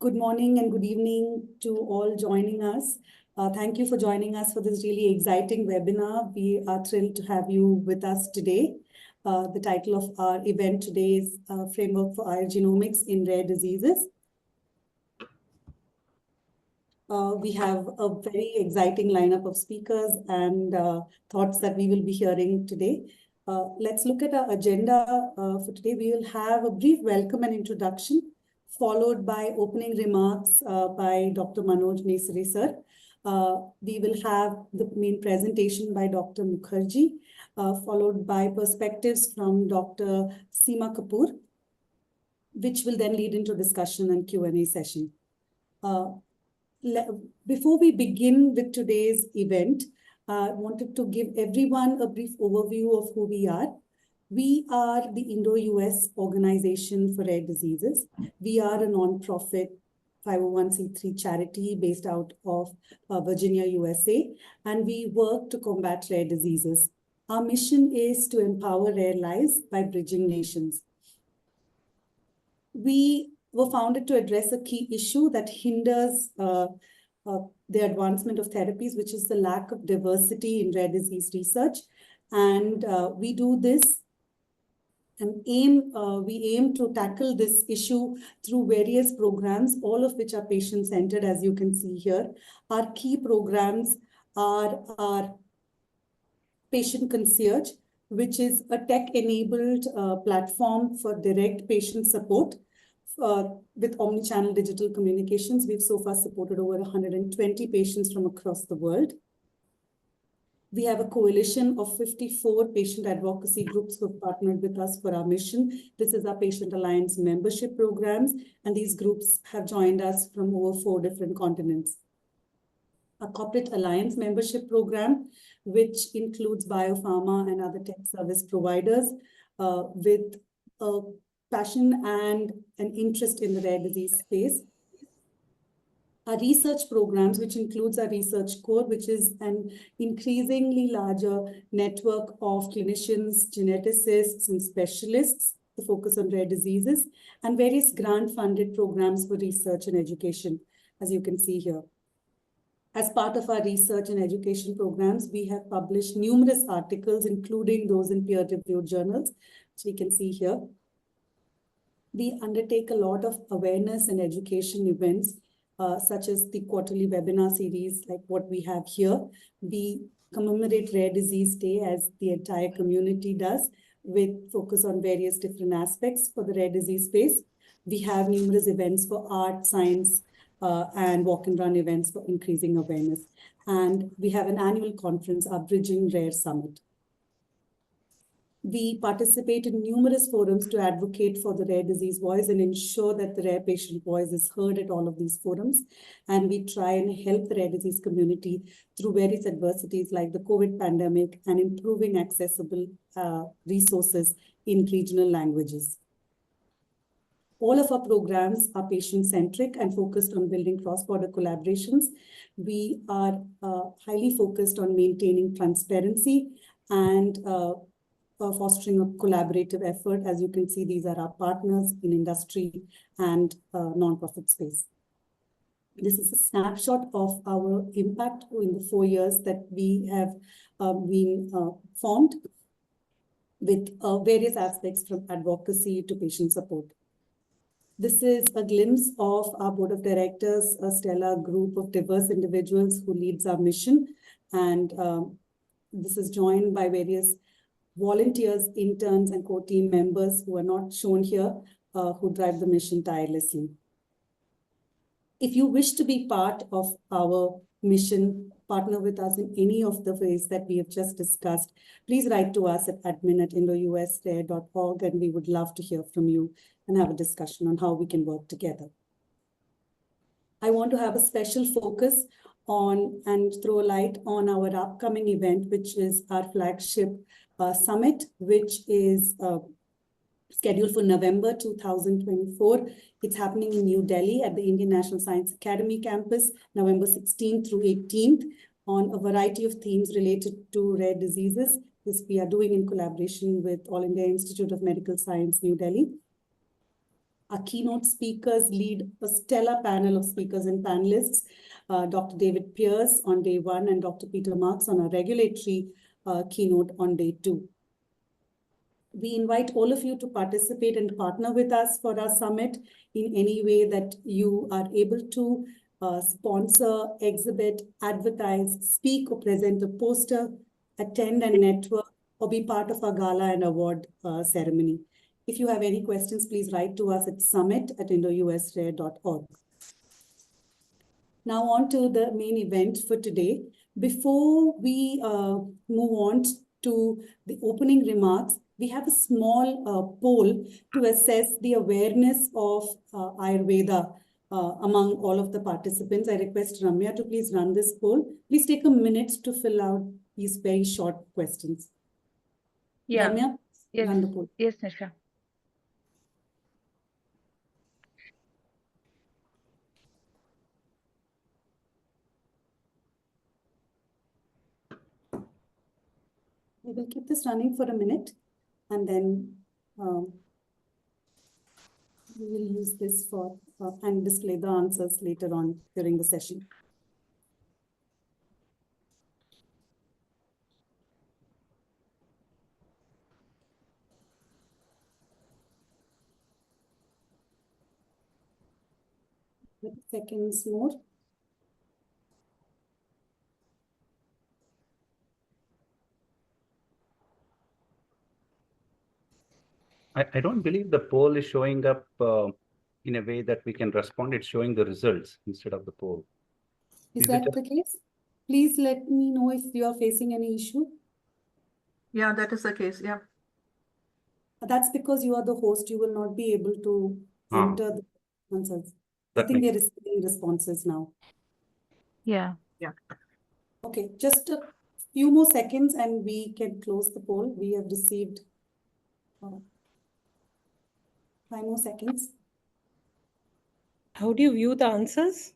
Good morning and good evening to all joining us. Thank you for joining us for this really exciting webinar. We are thrilled to have you with us today. The title of our event today is Framework for Ayurgenomics in Rare Diseases. We have a very exciting lineup of speakers and thoughts that we will be hearing today. Let's look at our agenda for today. We will have a brief welcome and introduction, followed by opening remarks by Dr. Manoj Nesari, sir. We will have the main presentation by Dr. Mukherji, followed by perspectives from Dr. Seema Kapoor, which will then lead into discussion and Q&A session. Before we begin with today's event, I wanted to give everyone a brief overview of who we are. We are the Indo-US Organization for Rare Diseases. We are a non-profit 501c3 charity based out of Virginia, USA, and we work to combat rare diseases. Our mission is to empower rare lives by bridging nations. We were founded to address a key issue that hinders the advancement of therapies, which is the lack of diversity in rare disease research. And we do this and we aim to tackle this issue through various programs, all of which are patient-centered, as you can see here. Our key programs are our Patient Concierge, which is a tech-enabled platform for direct patient support. With omnichannel digital communications, we've so far supported over 120 patients from across the world. We have a coalition of 54 patient advocacy groups who have partnered with us for our mission. This is our Patient Alliance membership programs, and these groups have joined us from over 4 different continents. A Corporate Alliance membership program, which includes biopharma and other tech service providers with a passion and an interest in the rare disease space. Our research programs, which includes our research core, which is an increasingly larger network of clinicians, geneticists, and specialists to focus on rare diseases, and various grant-funded programs for research and education, as you can see here. As part of our research and education programs, we have published numerous articles, including those in peer-reviewed journals, which we can see here. We undertake a lot of awareness and education events, such as the quarterly webinar series like what we have here. We commemorate Rare Disease Day as the entire community does, with focus on various different aspects for the rare disease space. We have numerous events for art, science, and walk and run events for increasing awareness. And we have an annual conference, our Bridging Rare Summit. We participate in numerous forums to advocate for the rare disease voice and ensure that the rare patient voice is heard at all of these forums. And we try and help the rare disease community through various adversities like the COVID pandemic and improving accessible resources in regional languages. All of our programs are patient-centric and focused on building cross-border collaborations. We are highly focused on maintaining transparency and fostering a collaborative effort. As you can see, these are our partners in industry and non-profit space. This is a snapshot of our impact in the 4 years that we have been formed, with various aspects from advocacy to patient support. This is a glimpse of our board of directors, a stellar group of diverse individuals who leads our mission. And this is joined by various volunteers, interns, and core team members who are not shown here, who drive the mission tirelessly. If you wish to be part of our mission, partner with us in any of the ways that we have just discussed, please write to us at admin@IndoUSrare.org, and we would love to hear from you and have a discussion on how we can work together. I want to have a special focus on and throw a light on our upcoming event, which is our flagship summit, which is scheduled for November 2024. It's happening in New Delhi at the Indian National Science Academy campus, November 16th through 18th, on a variety of themes related to rare diseases. This we are doing in collaboration with All India Institute of Medical Science, New Delhi. Our keynote speakers lead a stellar panel of speakers and panelists, Dr. David Pierce on day 1 and Dr. Peter Marks on a regulatory keynote on day 2. We invite all of you to participate and partner with us for our summit in any way that you are able to sponsor, exhibit, advertise, speak or present a poster, attend and network, or be part of our gala and award ceremony. If you have any questions, please write to us at summit@IndoUSrare.org. Now on to the main event for today. Before we move on to the opening remarks, we have a small poll to assess the awareness of Ayurveda among all of the participants. I request Ramya to please run this poll. Please take a minute to fill out these very short questions. Yeah. Ramya, Yes. run the poll. Yes, Nisha. We will keep this running for a minute and then we will use this for and display the answers later on during the session. Seconds more. I don't believe the poll is showing up in a way that we can respond. It's showing the results instead of the poll. Is that the case? Please let me know if you are facing any issue. Yeah, that is the case. Yeah. That's because you are the host. You will not be able to enter the answers. I think they're receiving responses now. Yeah. Yeah. Okay, just a few more seconds and we can close the poll. We have received 5 more seconds. How do you view the answers?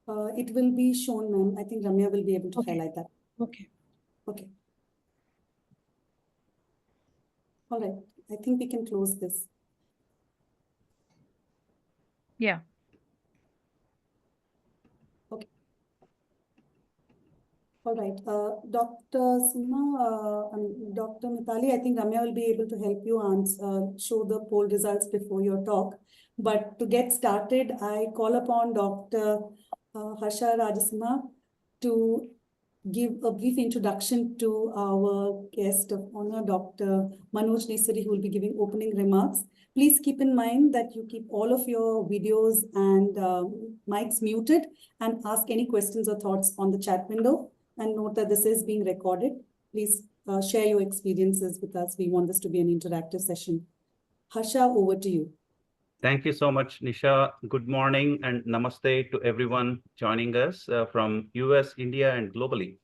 It will be shown, ma'am. I think Ramya will be able to highlight that. Okay. Okay. All right. I think we can close this. Yeah. Okay. All right. Dr. Seema, Dr. Mitali, I think Ramya will be able to help you show the poll results before your talk. But to get started, I call upon Dr. Harsha Rajasima to give a brief introduction to our guest of honor, Dr. Manoj Nesari, who will be giving opening remarks. Please keep in mind that you keep all of your videos and mics muted and ask any questions or thoughts on the chat window. And note that this is being recorded. Please share your experiences with us. We want this to be an interactive session. Harsha, over to you. Thank you so much, Nisha. Good morning and namaste to everyone joining us from US, India, and globally.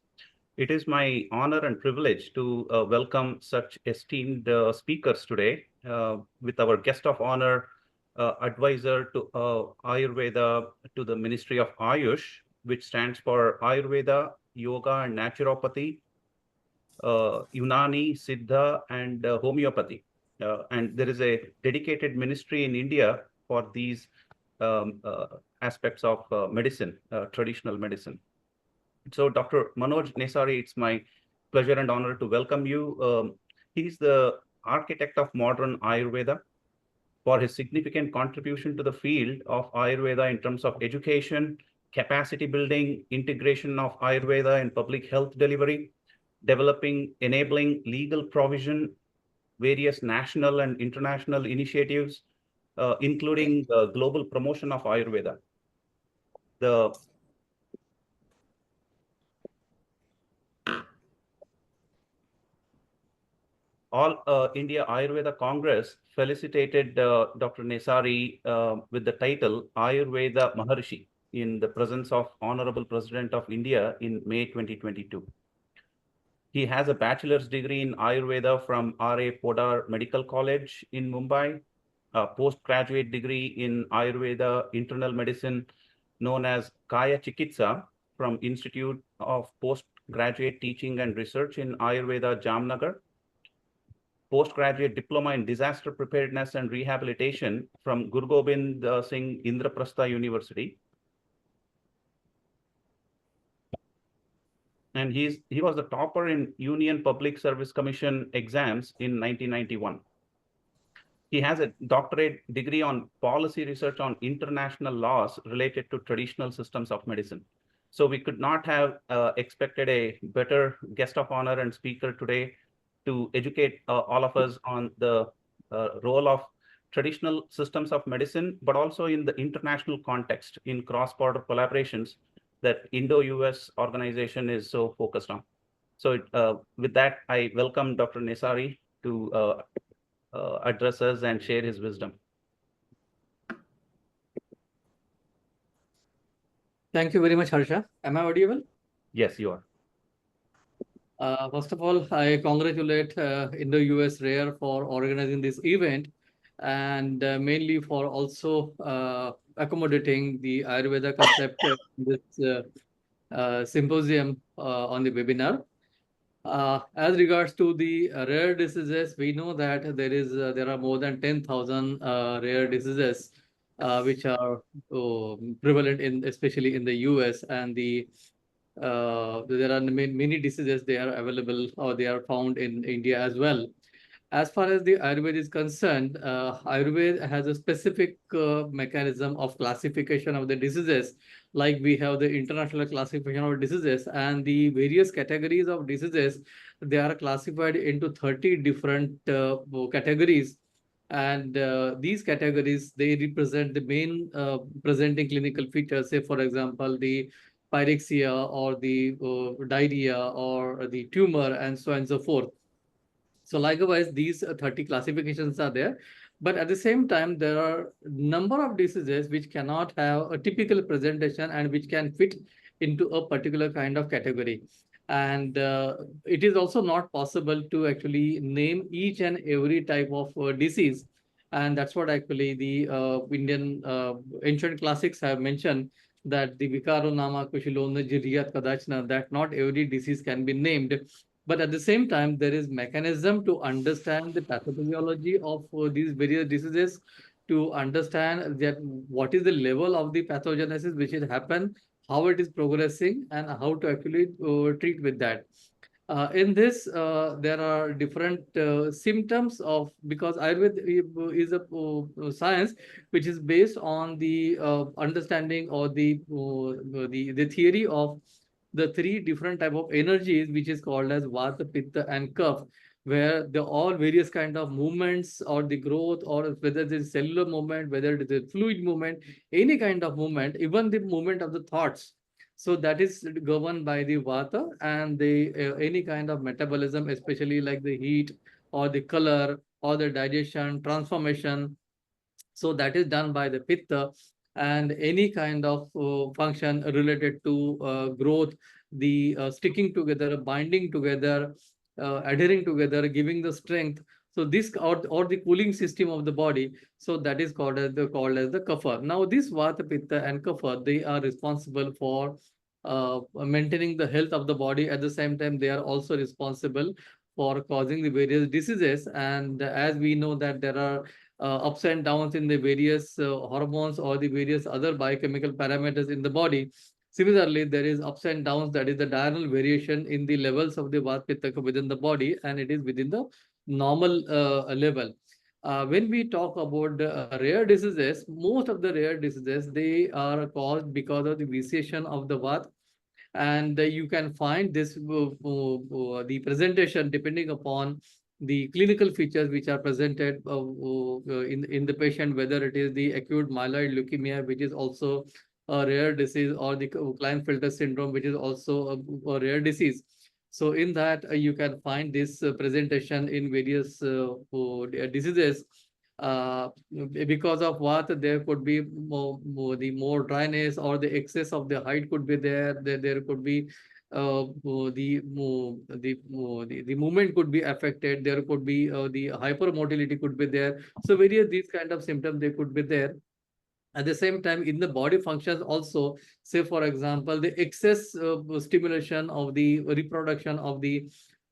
It is my honor and privilege to welcome such esteemed speakers today with our guest of honor, advisor to Ayurveda to the Ministry of Ayush, which stands for Ayurveda, Yoga and Naturopathy, Unani, Siddha, and Homeopathy. And there is a dedicated ministry in India for these aspects of medicine, traditional medicine. So Dr. Manoj Nesari, it's my pleasure and honor to welcome you. He's the architect of modern Ayurveda for his significant contribution to the field of Ayurveda in terms of education, capacity building, integration of Ayurveda in public health delivery, developing, enabling legal provision, various national and international initiatives, including the global promotion of Ayurveda. The All India Ayurveda Congress felicitated Dr. Nesari with the title Ayurveda Maharshi in the presence of Honorable President of India in May 2022. He has a bachelor's degree in Ayurveda from R.A. Podar Medical College in Mumbai, a postgraduate degree in Ayurveda Internal Medicine known as Kaya Chikitsa from Institute of Postgraduate Teaching and Research in Ayurveda, Jamnagar, postgraduate diploma in disaster preparedness and rehabilitation from Guru Gobind Singh Indraprastha University. And he was the topper in Union Public Service Commission exams in 1991. He has a doctorate degree on policy research on international laws related to traditional systems of medicine. So we could not have expected a better guest of honor and speaker today to educate all of us on the role of traditional systems of medicine, but also in the international context in cross-border collaborations that Indo-US organization is so focused on. So with that, I welcome Dr. Nesari to address us and share his wisdom. Thank you very much, Harsha. Am I audible? Yes, you are. First of all, I congratulate IndoUSrare for organizing this event and mainly for also accommodating the Ayurveda concept in this symposium on the webinar. As regards to the rare diseases, we know that there are more than 10,000 rare diseases which are prevalent especially in the US, and there are many diseases they are available or they are found in India as well. As far as the Ayurveda is concerned, Ayurveda has a specific mechanism of classification of the diseases. Like we have the international classification of diseases, and the various categories of diseases, they are classified into 30 different categories. And these categories, they represent the main presenting clinical features. Say, for example, the pyrexia or the diarrhea or the tumor and so on and so forth. So likewise, these 30 classifications are there. But at the same time, there are a number of diseases which cannot have a typical presentation and which can fit into a particular kind of category. And it is also not possible to actually name each and every type of disease. And that's what actually the Indian ancient classics have mentioned, that the Vikaro Nama Kushilona Jiriyat Kadachna, that not every disease can be named. But at the same time, there is mechanism to understand the pathophysiology of these various diseases, to understand that what is the level of the pathogenesis which has happened, how it is progressing, and how to actually treat with that. In this, there are different symptoms of, because Ayurveda is a science which is based on the understanding or the theory of the three different type of energies, which is called as Vata, Pitta, and Kapha, where the all various kind of movements or the growth, or whether it is cellular movement, whether it is a fluid movement, any kind of movement, even the movement of the thoughts. So that is governed by the Vata, and the any kind of metabolism, especially like the heat or the color or the digestion, transformation. So that is done by the Pitta, and any kind of function related to growth, the sticking together, binding together, adhering together, giving the strength. So this or the cooling system of the body. So that is called as the Kapha. Now this Vata, Pitta, and Kapha, they are responsible for maintaining the health of the body. At the same time, they are also responsible for causing the various diseases. And as we know that there are ups and downs in the various hormones or the various other biochemical parameters in the body. Similarly, there is ups and downs, that is the diurnal variation in the levels of the Vata, Pitta within the body, and it is within the normal level. When we talk about rare diseases, most of the rare diseases, they are caused because of the vitiation of the Vata. And you can find this the presentation depending upon the clinical features which are presented in the patient, whether it is the acute myeloid leukemia, which is also a rare disease, or the Klinefelter syndrome, which is also a rare disease. So in that, you can find this presentation in various diseases. Because of what, there could be more dryness, or the excess of the height could be there. There could be the movement could be affected. There could be the hypermotility could be there. So various these kind of symptoms, they could be there. At the same time, in the body functions also, say for example, the excess stimulation of the reproduction of the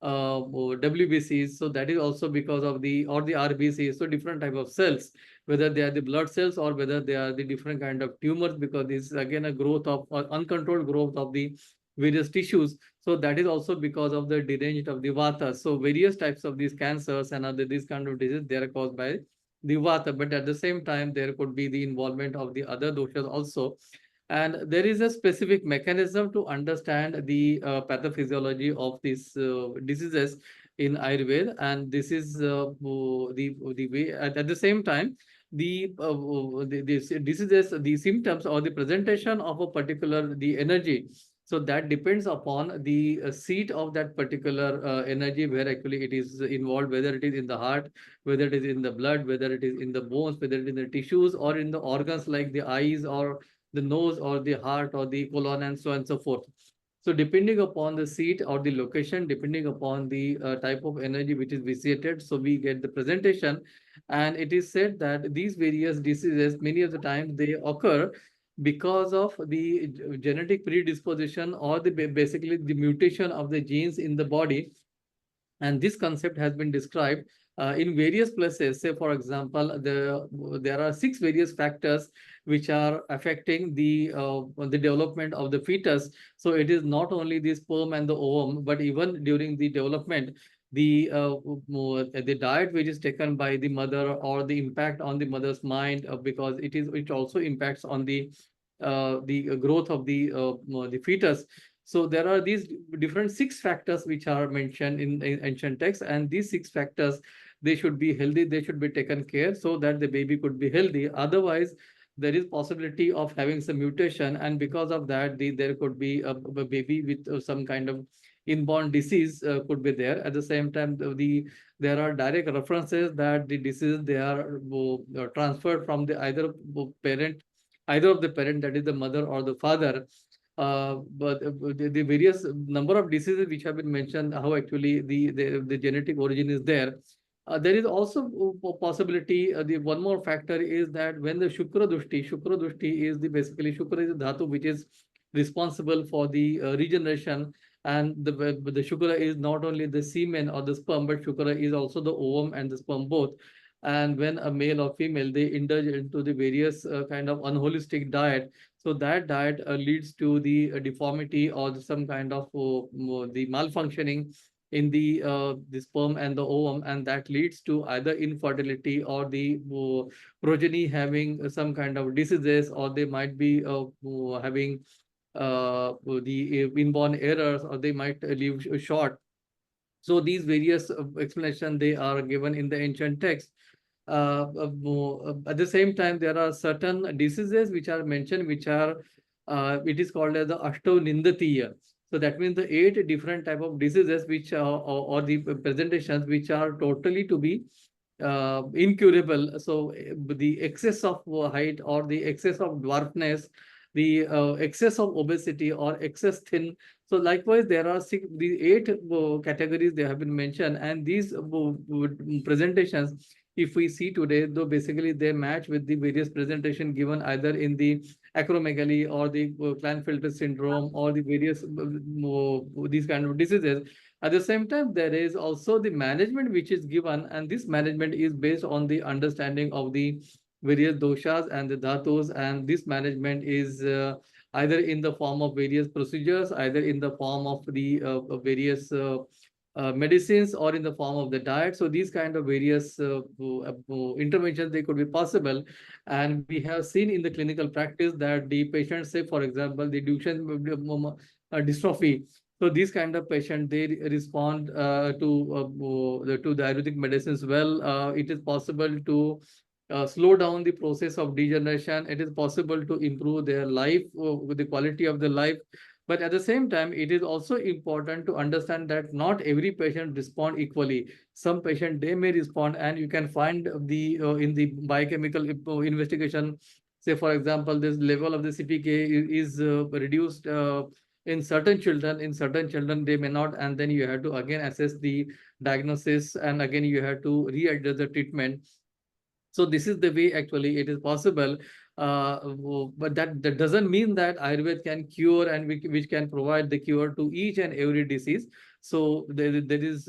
WBCs. So that is also because of the RBCs. So different type of cells, whether they are the blood cells or whether they are the different kind of tumors, because this is again a growth of uncontrolled growth of the various tissues. So that is also because of the deranged of the vata. So various types of these cancers and other these kind of diseases, they are caused by the vata. But at the same time, there could be the involvement of the other doshas also. And there is a specific mechanism to understand the pathophysiology of these diseases in Ayurveda. And this is the way. At the same time, the diseases, the symptoms or the presentation of a particular the energy. So that depends upon the seat of that particular energy, where actually it is involved, whether it is in the heart, whether it is in the blood, whether it is in the bones, whether it is in the tissues or in the organs like the eyes or the nose or the heart or the colon and so on and so forth. So depending upon the seat or the location, depending upon the type of energy which is vitiated, so we get the presentation. And it is said that these various diseases, many of the times they occur because of the genetic predisposition or the basically the mutation of the genes in the body. And this concept has been described in various places. Say, for example, there are 6 various factors which are affecting the development of the fetus. So it is not only the sperm and the ovum, but even during the development, the diet which is taken by the mother or the impact on the mother's mind, because it also impacts on the growth of the fetus. So there are these different 6 factors which are mentioned in ancient texts, and these 6 factors, they should be healthy, they should be taken care so that the baby could be healthy. Otherwise, there is possibility of having some mutation, and because of that, there could be a baby with some kind of inborn disease could be there. At the same time, there are direct references that the disease they are transferred from the either of the parent, that is the mother or the father. But the various number of diseases which have been mentioned, how actually the genetic origin is there. There is also a possibility, the one more factor is that when the Shukra Dushti is basically Shukra is a dhatu which is responsible for the regeneration, and the Shukra is not only the semen or the sperm, but Shukra is also the ovum and the sperm both. And when a male or female, they indulge into the various kind of unholistic diet, so that diet leads to the deformity or some kind of the malfunctioning in the sperm and the ovum, and that leads to either infertility or the progeny having some kind of diseases, or they might be having the inborn errors, or they might live short. So these various explanations, they are given in the ancient text. At the same time, there are certain diseases which are mentioned, which are, it is called as the Ashto Nindatiya. So that means the 8 different type of diseases which are, or the presentations which are totally to be incurable. So the excess of height or the excess of dwarfness, the excess of obesity or excess thin. So likewise, there are the 8 categories they have been mentioned, and these presentations, if we see today, though basically they match with the various presentation given either in the acromegaly or the Klinefelter syndrome or the various these kind of diseases. At the same time, there is also the management which is given, and this management is based on the understanding of the various doshas and the dhatus, and this management is either in the form of various procedures, either in the form of the various medicines, or in the form of the diet. So these kind of various interventions, they could be possible. And we have seen in the clinical practice that the patients, say for example, the Duchenne dystrophy. So these kind of patients, they respond to the Ayurvedic medicines well. It is possible to slow down the process of degeneration. It is possible to improve their life, with the quality of their life. But at the same time, it is also important to understand that not every patient respond equally. Some patient, they may respond, and you can find the in the biochemical investigation, say for example, this level of the CPK is reduced in certain children they may not, and then you have to again assess the diagnosis, and again you have to readjust the treatment. So this is the way actually it is possible. But that doesn't mean that Ayurveda can cure and which can provide the cure to each and every disease. So there is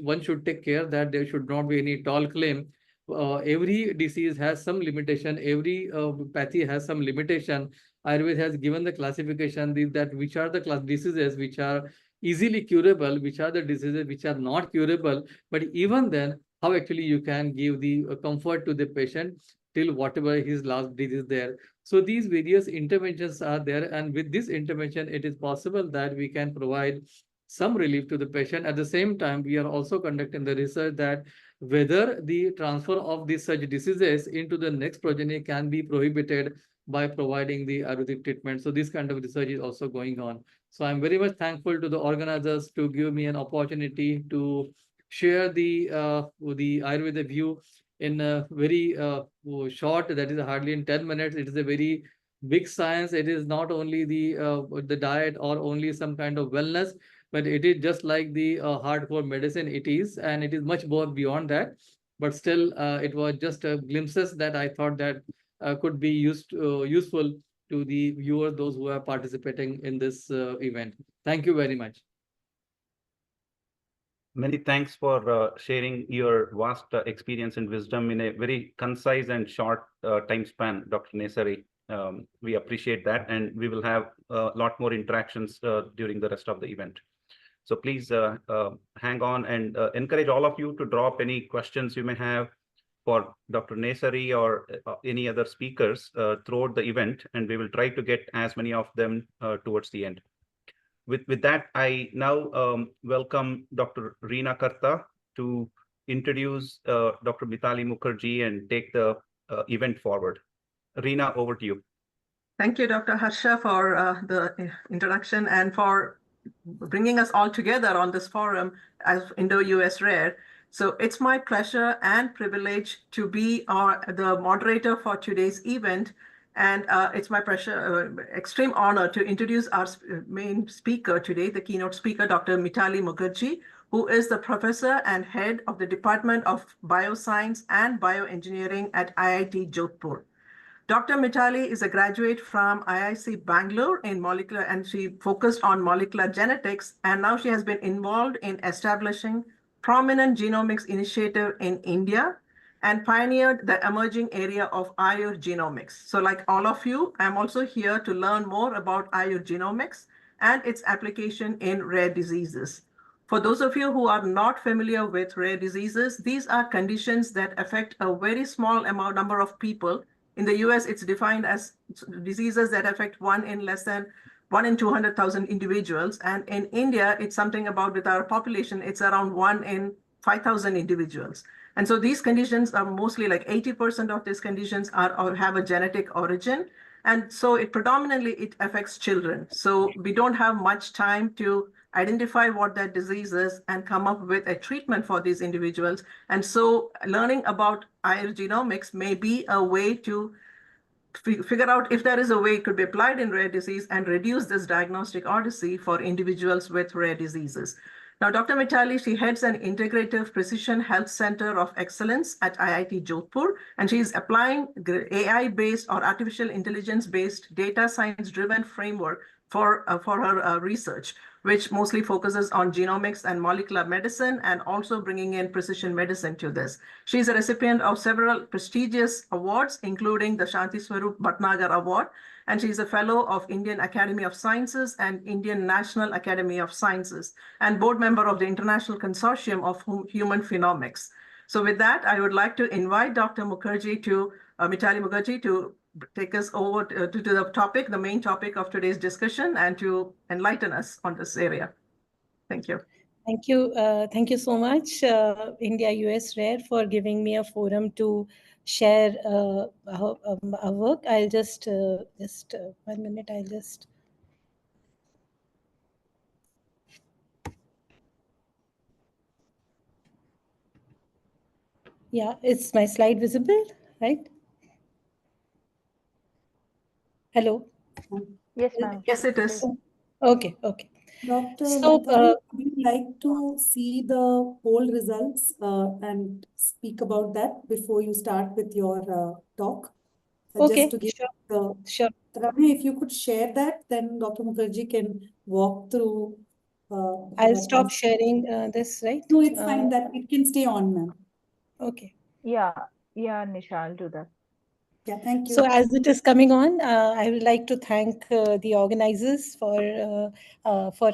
one should take care that there should not be any tall claim. Every disease has some limitation. Every pathy has some limitation. Ayurveda has given the classification that which are the diseases which are easily curable, which are the diseases which are not curable. But even then, how actually you can give the comfort to the patient till whatever his last disease there. So these various interventions are there, and with this intervention, it is possible that we can provide some relief to the patient. At the same time, we are also conducting the research that whether the transfer of these such diseases into the next progeny can be prohibited by providing the Ayurvedic treatment. So this kind of research is also going on. So I'm very much thankful to the organizers to give me an opportunity to share the Ayurveda view in a very short, that is hardly in 10 minutes. It is a very big science. It is not only the diet or only some kind of wellness, but it is just like the hardcore medicine it is, and it is much more beyond that. But still, it was just glimpses that I thought that could be useful to the viewers, those who are participating in this event. Thank you very much. Many thanks for sharing your vast experience and wisdom in a very concise and short time span, Dr. Nesari. We appreciate that, and we will have a lot more interactions during the rest of the event. So please hang on and encourage all of you to drop any questions you may have for Dr. Nesari or any other speakers throughout the event, and we will try to get as many of them towards the end. With that, I now welcome Dr. Reena Karta to introduce Dr. Mitali Mukherji and take the event forward. Reena, over to you. Thank you, Dr. Harsha, for the introduction and for bringing us all together on this forum as IndoUSrare. So it's my pleasure and privilege to be the moderator for today's event. And it's my pleasure, extreme honor to introduce our main speaker today, the keynote speaker, Dr. Mitali Mukherji, who is the professor and head of the Department of Bioscience and Bioengineering at IIT Jodhpur. Dr. Mitali is a graduate from IIC Bangalore in molecular, and she focused on molecular genetics, and now she has been involved in establishing prominent genomics initiative in India and pioneered the emerging area of Ayurgenomics. So like all of you, I'm also here to learn more about Ayurgenomics and its application in rare diseases. For those of you who are not familiar with rare diseases, these are conditions that affect a very small number of people. In the US, it's defined as diseases that affect 1 in 200,000 individuals. And in India, it's something about, with our population, it's around 1 in 5,000 individuals. And so these conditions are mostly like 80% of these conditions are or have a genetic origin. And so it predominantly affects children. So we don't have much time to identify what that disease is and come up with a treatment for these individuals. And so learning about Ayurgenomics may be a way to figure out if there is a way it could be applied in rare disease and reduce this diagnostic odyssey for individuals with rare diseases. Now, Dr. Mitali, she heads an integrative precision health center of excellence at IIT Jodhpur, and she's applying AI-based or artificial intelligence-based data science-driven framework for her research, which mostly focuses on genomics and molecular medicine, and also bringing in precision medicine to this. She's a recipient of several prestigious awards, including the Shanti Swarup Bhatnagar Award, and she's a fellow of Indian Academy of Sciences and Indian National Academy of Sciences, and board member of the International Consortium of Human Phenomics. So with that, I would like to invite Dr. Mukherji Mitali Mukherji to take us over to the topic, the main topic of today's discussion, and to enlighten us on this area. Thank you. Thank you. Thank you so much, IndoUSrare, for giving me a forum to share our work. I'll just 1 minute. Yeah, is my slide visible, right? Hello? Yes, ma'am. Yes, it is. Okay. Dr. So, Mitali, would you like to see the poll results and speak about that before you start with your talk? Okay, Just to give sure. Ravi, if you could share that, then Dr. Mukherji can walk through I'll stop sharing this, right? No, it's fine that it can stay on, ma'am. Okay. Yeah, Nisha, I'll do that. Yeah, thank you. So as it is coming on, I would like to thank the organizers for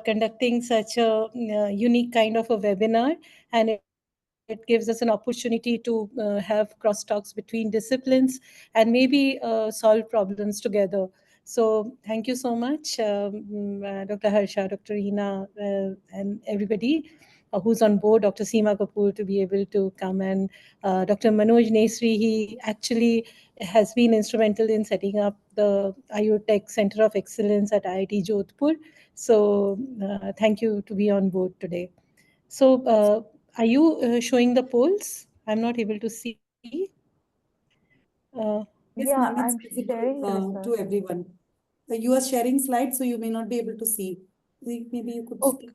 conducting such a unique kind of a webinar, and it gives us an opportunity to have crosstalks between disciplines and maybe solve problems together. So thank you so much, Dr. Harsha, Dr. Hina, and everybody who's on board, Dr. Seema Kapoor, to be able to come, and Dr. Manoj Nesari. He actually has been instrumental in setting up the Ayurtech Center of Excellence at IIT Jodhpur. So thank you to be on board today. So are you showing the polls? I'm not able to see. Yes, Yeah, ma'am, I'm it's sharing the visible result. to everyone. You are sharing slides, so you may not be able to see. Maybe you could Okay.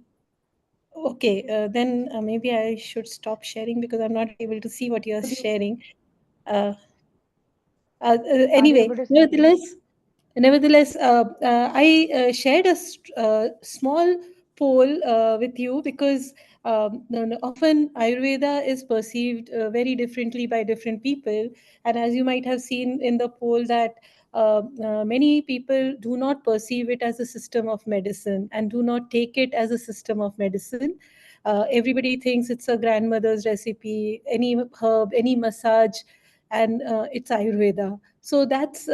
Okay, then maybe I should stop sharing because I'm not able to see what you're sharing. Uh, Are you anyway, able to see me? Nevertheless, I shared a small poll with you because often Ayurveda is perceived very differently by different people. And as you might have seen in the poll, that many people do not perceive it as a system of medicine and do not take it as a system of medicine. Everybody thinks it's a grandmother's recipe, any herb, any massage, and it's Ayurveda. So that's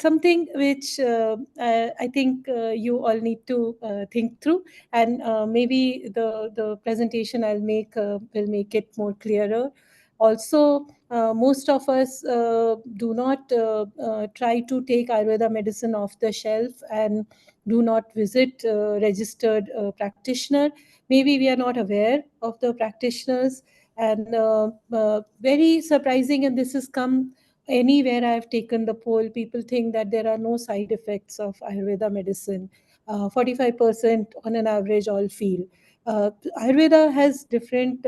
something which I think you all need to think through, and maybe the presentation I'll make will make it more clearer. Also, most of us do not try to take Ayurveda medicine off the shelf and do not visit registered practitioner. Maybe we are not aware of the practitioners, and very surprising, and this has come anywhere I've taken the poll, people think that there are no side effects of Ayurveda medicine. 45% on an average all feel. Ayurveda has different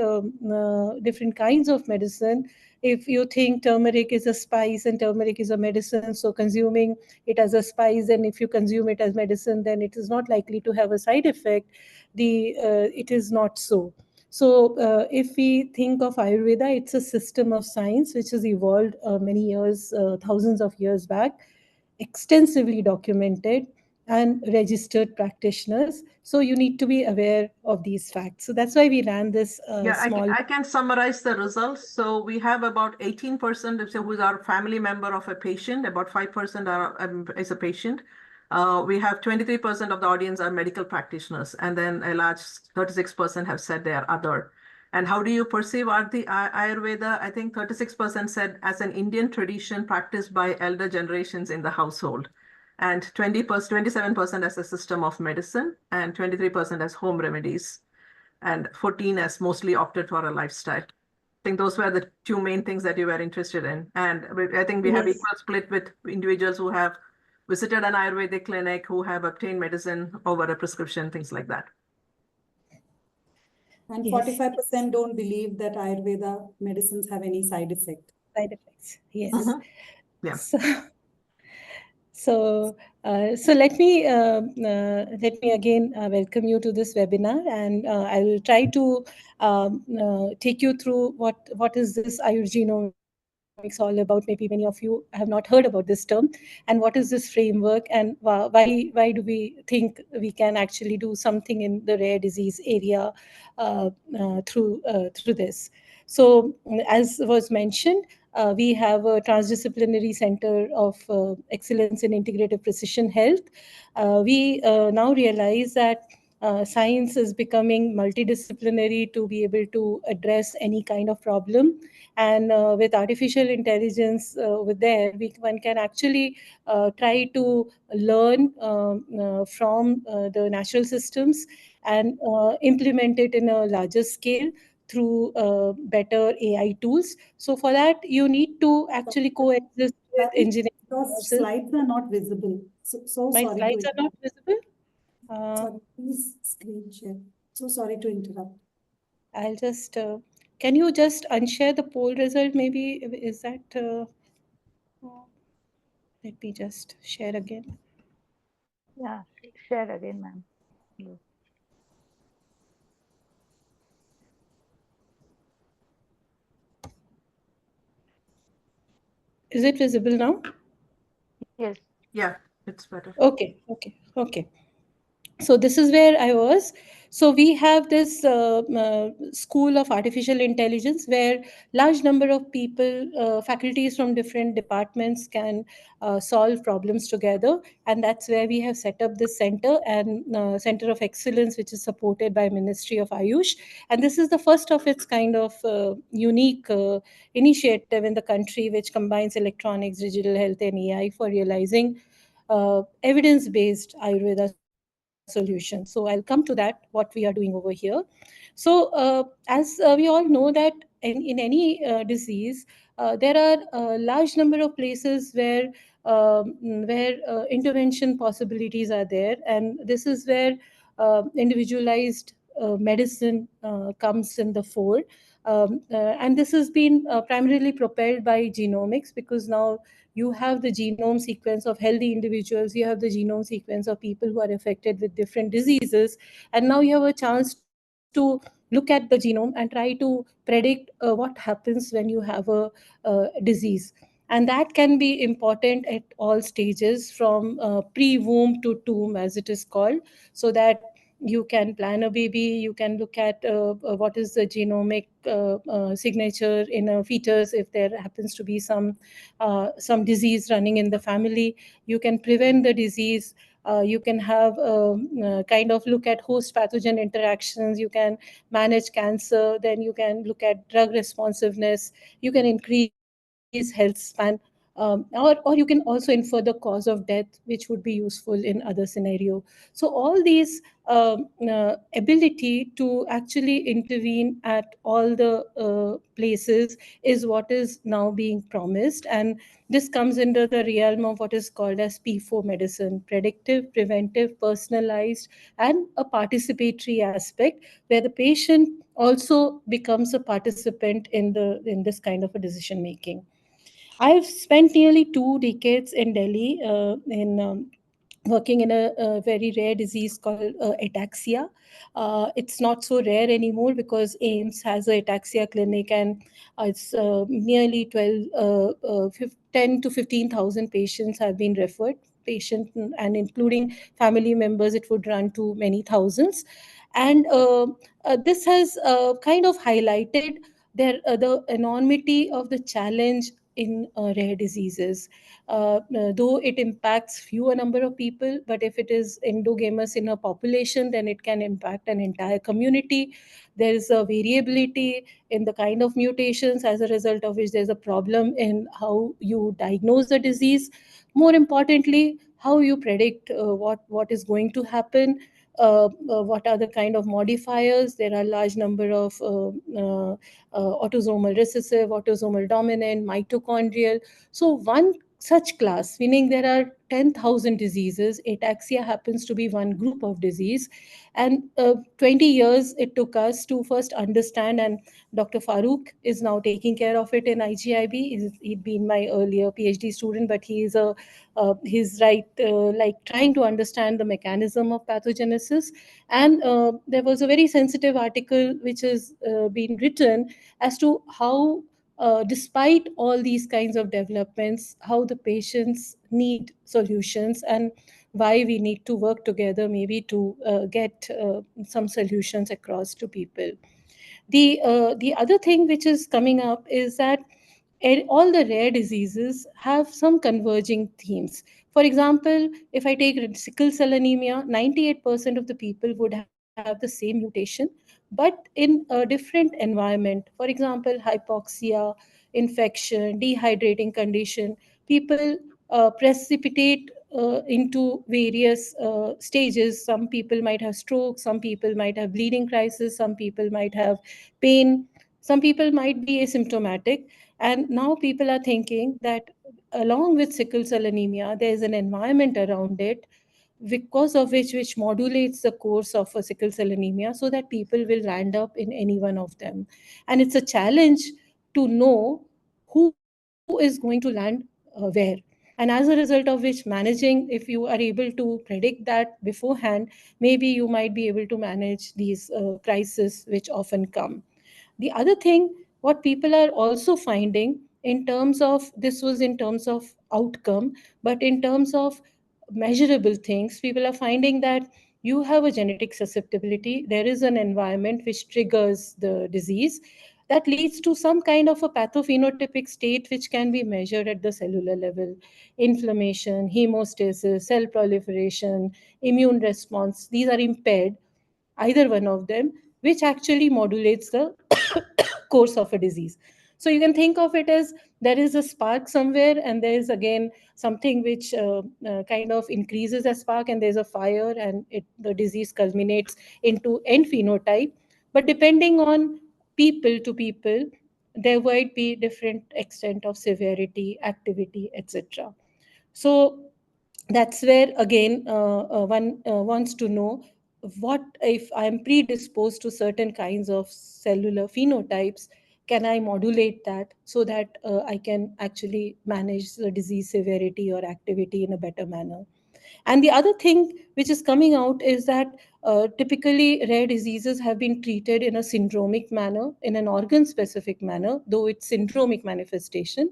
kinds of medicine. If you think turmeric is a spice and turmeric is a medicine, so consuming it as a spice, and if you consume it as medicine, then it is not likely to have a side effect. It is not so. So if we think of Ayurveda, it's a system of science which has evolved many years, thousands of years back, extensively documented and registered practitioners. So you need to be aware of these facts. So that's why we ran this small... I can summarize the results. So we have about 18% who is our family member of a patient, about 5% is a patient. We have 23% of the audience are medical practitioners, and then a large 36% have said they are other. And how do you perceive Ayurveda? I think 36% said as an Indian tradition practiced by elder generations in the household, and 27% as a system of medicine, and 23% as home remedies, and 14 as mostly opted for a lifestyle. I think those were the two main things that you were interested in. And I think we have equal split with individuals who have visited an Ayurvedic clinic, who have obtained medicine over a prescription, things like that. And 45% don't believe that Ayurveda medicines have any side effect. Side effects, yes. Yeah. So let me again welcome you to this webinar, and I will try to take you through what is this Ayurgenomics all about. Maybe many of you have not heard about this term, and what is this framework, and why do we think we can actually do something in the rare disease area through this. So as was mentioned, we have a transdisciplinary center of excellence in integrative precision health. We now realize that science is becoming multidisciplinary to be able to address any kind of problem. And with artificial intelligence one can actually try to learn from the natural systems and implement it in a larger scale through better AI tools. So for that, you need to actually coexist with engineering. Those slides are not visible. So My sorry. slides are not visible. Sorry, please screen share. So sorry to interrupt. I'll just, can you just unshare the poll result? Maybe is that, let me just share again. Yeah, share again, ma'am. Is it visible now? Yes. Yeah, it's better. Okay. So this is where I was. So we have this school of artificial intelligence where large number of people, faculties from different departments can solve problems together, and that's where we have set up this center and center of excellence, which is supported by Ministry of Ayush. And this is the first of its kind of unique initiative in the country, which combines electronics, digital health, and AI for realizing evidence-based Ayurveda solutions. So I'll come to that, what we are doing over here. So as we all know that in any disease, there are a large number of places where intervention possibilities are there, and this is where individualized medicine comes in the fore. And this has been primarily propelled by genomics, because now you have the genome sequence of healthy individuals, you have the genome sequence of people who are affected with different diseases, and now you have a chance to look at the genome and try to predict what happens when you have a disease. And that can be important at all stages, from pre-womb to tomb, as it is called, so that you can plan a baby, you can look at what is the genomic signature in a fetus if there happens to be some disease running in the family. You can prevent the disease. You can have kind of look at host pathogen interactions. You can manage cancer. Then you can look at drug responsiveness. You can increase health span. Or you can also infer the cause of death, which would be useful in other scenario. So all these ability to actually intervene at all the places is what is now being promised, and this comes under the realm of what is called as P4 medicine: predictive, preventive, personalized, and a participatory aspect, where the patient also becomes a participant in this kind of a decision making. I've spent nearly 2 decades in Delhi in working in a very rare disease called ataxia. It's not so rare anymore because AIMS has a ataxia clinic, and it's nearly 10 to 15,000 patients have been referred. Patient and including family members, it would run to many thousands. And this has kind of highlighted the enormity of the challenge in rare diseases. Though it impacts fewer number of people, but if it is endogamous in a population, then it can impact an entire community. There is a variability in the kind of mutations, as a result of which there's a problem in how you diagnose the disease. More importantly, how you predict what is going to happen. What are the kind of modifiers? There are large number of autosomal recessive, autosomal dominant, mitochondrial. So one such class, meaning there are 10,000 diseases, ataxia happens to be one group of disease. And 20 years it took us to first understand, and Dr. Farooq is now taking care of it in IGIB. He'd been my earlier PhD student, but he's like trying to understand the mechanism of pathogenesis. And there was a very sensitive article which has been written as to how, despite all these kinds of developments, how the patients need solutions, and why we need to work together maybe to get some solutions across to people. The other thing which is coming up is that all the rare diseases have some converging themes. For example, if I take sickle cell anemia, 98% of the people would have the same mutation, but in a different environment. For example, hypoxia, infection, dehydrating condition, people precipitate into various stages. Some people might have stroke, some people might have bleeding crisis, some people might have pain, some people might be asymptomatic. And now people are thinking that along with sickle cell anemia, there is an environment around it, because of which modulates the course of a sickle cell anemia, so that people will land up in any one of them. And it's a challenge to know who is going to land where. And as a result of which, managing, if you are able to predict that beforehand, maybe you might be able to manage these crises which often come. The other thing, what people are also finding in terms of, this was in terms of outcome, but in terms of measurable things, people are finding that you have a genetic susceptibility, there is an environment which triggers the disease that leads to some kind of a pathophenotypic state which can be measured at the cellular level: inflammation, hemostasis, cell proliferation, immune response. These are impaired, either one of them, which actually modulates the course of a disease. So you can think of it as there is a spark somewhere, and there is again something which kind of increases a spark, and there's a fire, and the disease culminates into end phenotype. But depending on people to people, there might be different extent of severity, activity, etc. So that's where again one wants to know, what if I'm predisposed to certain kinds of cellular phenotypes, can I modulate that so that I can actually manage the disease severity or activity in a better manner? And the other thing which is coming out is that typically rare diseases have been treated in a syndromic manner, in an organ specific manner, though it's syndromic manifestation.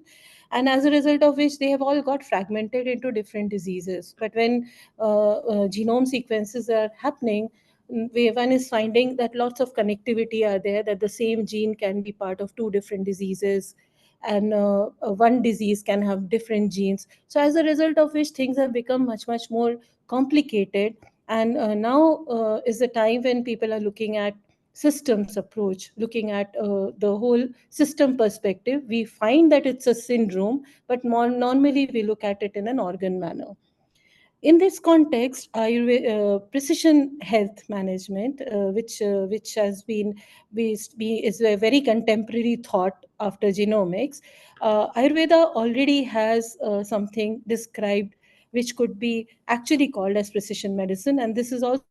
And as a result of which, they have all got fragmented into different diseases. But when genome sequences are happening, one is finding that lots of connectivity are there, that the same gene can be part of two different diseases, and one disease can have different genes. So as a result of which, things have become much, much more complicated. And now is the time when people are looking at systems approach, looking at the whole system perspective. We find that it's a syndrome, but more normally we look at it in an organ manner. In this context, precision health management, which has been is a very contemporary thought after genomics. Ayurveda already has something described which could be actually called as precision medicine, and this is also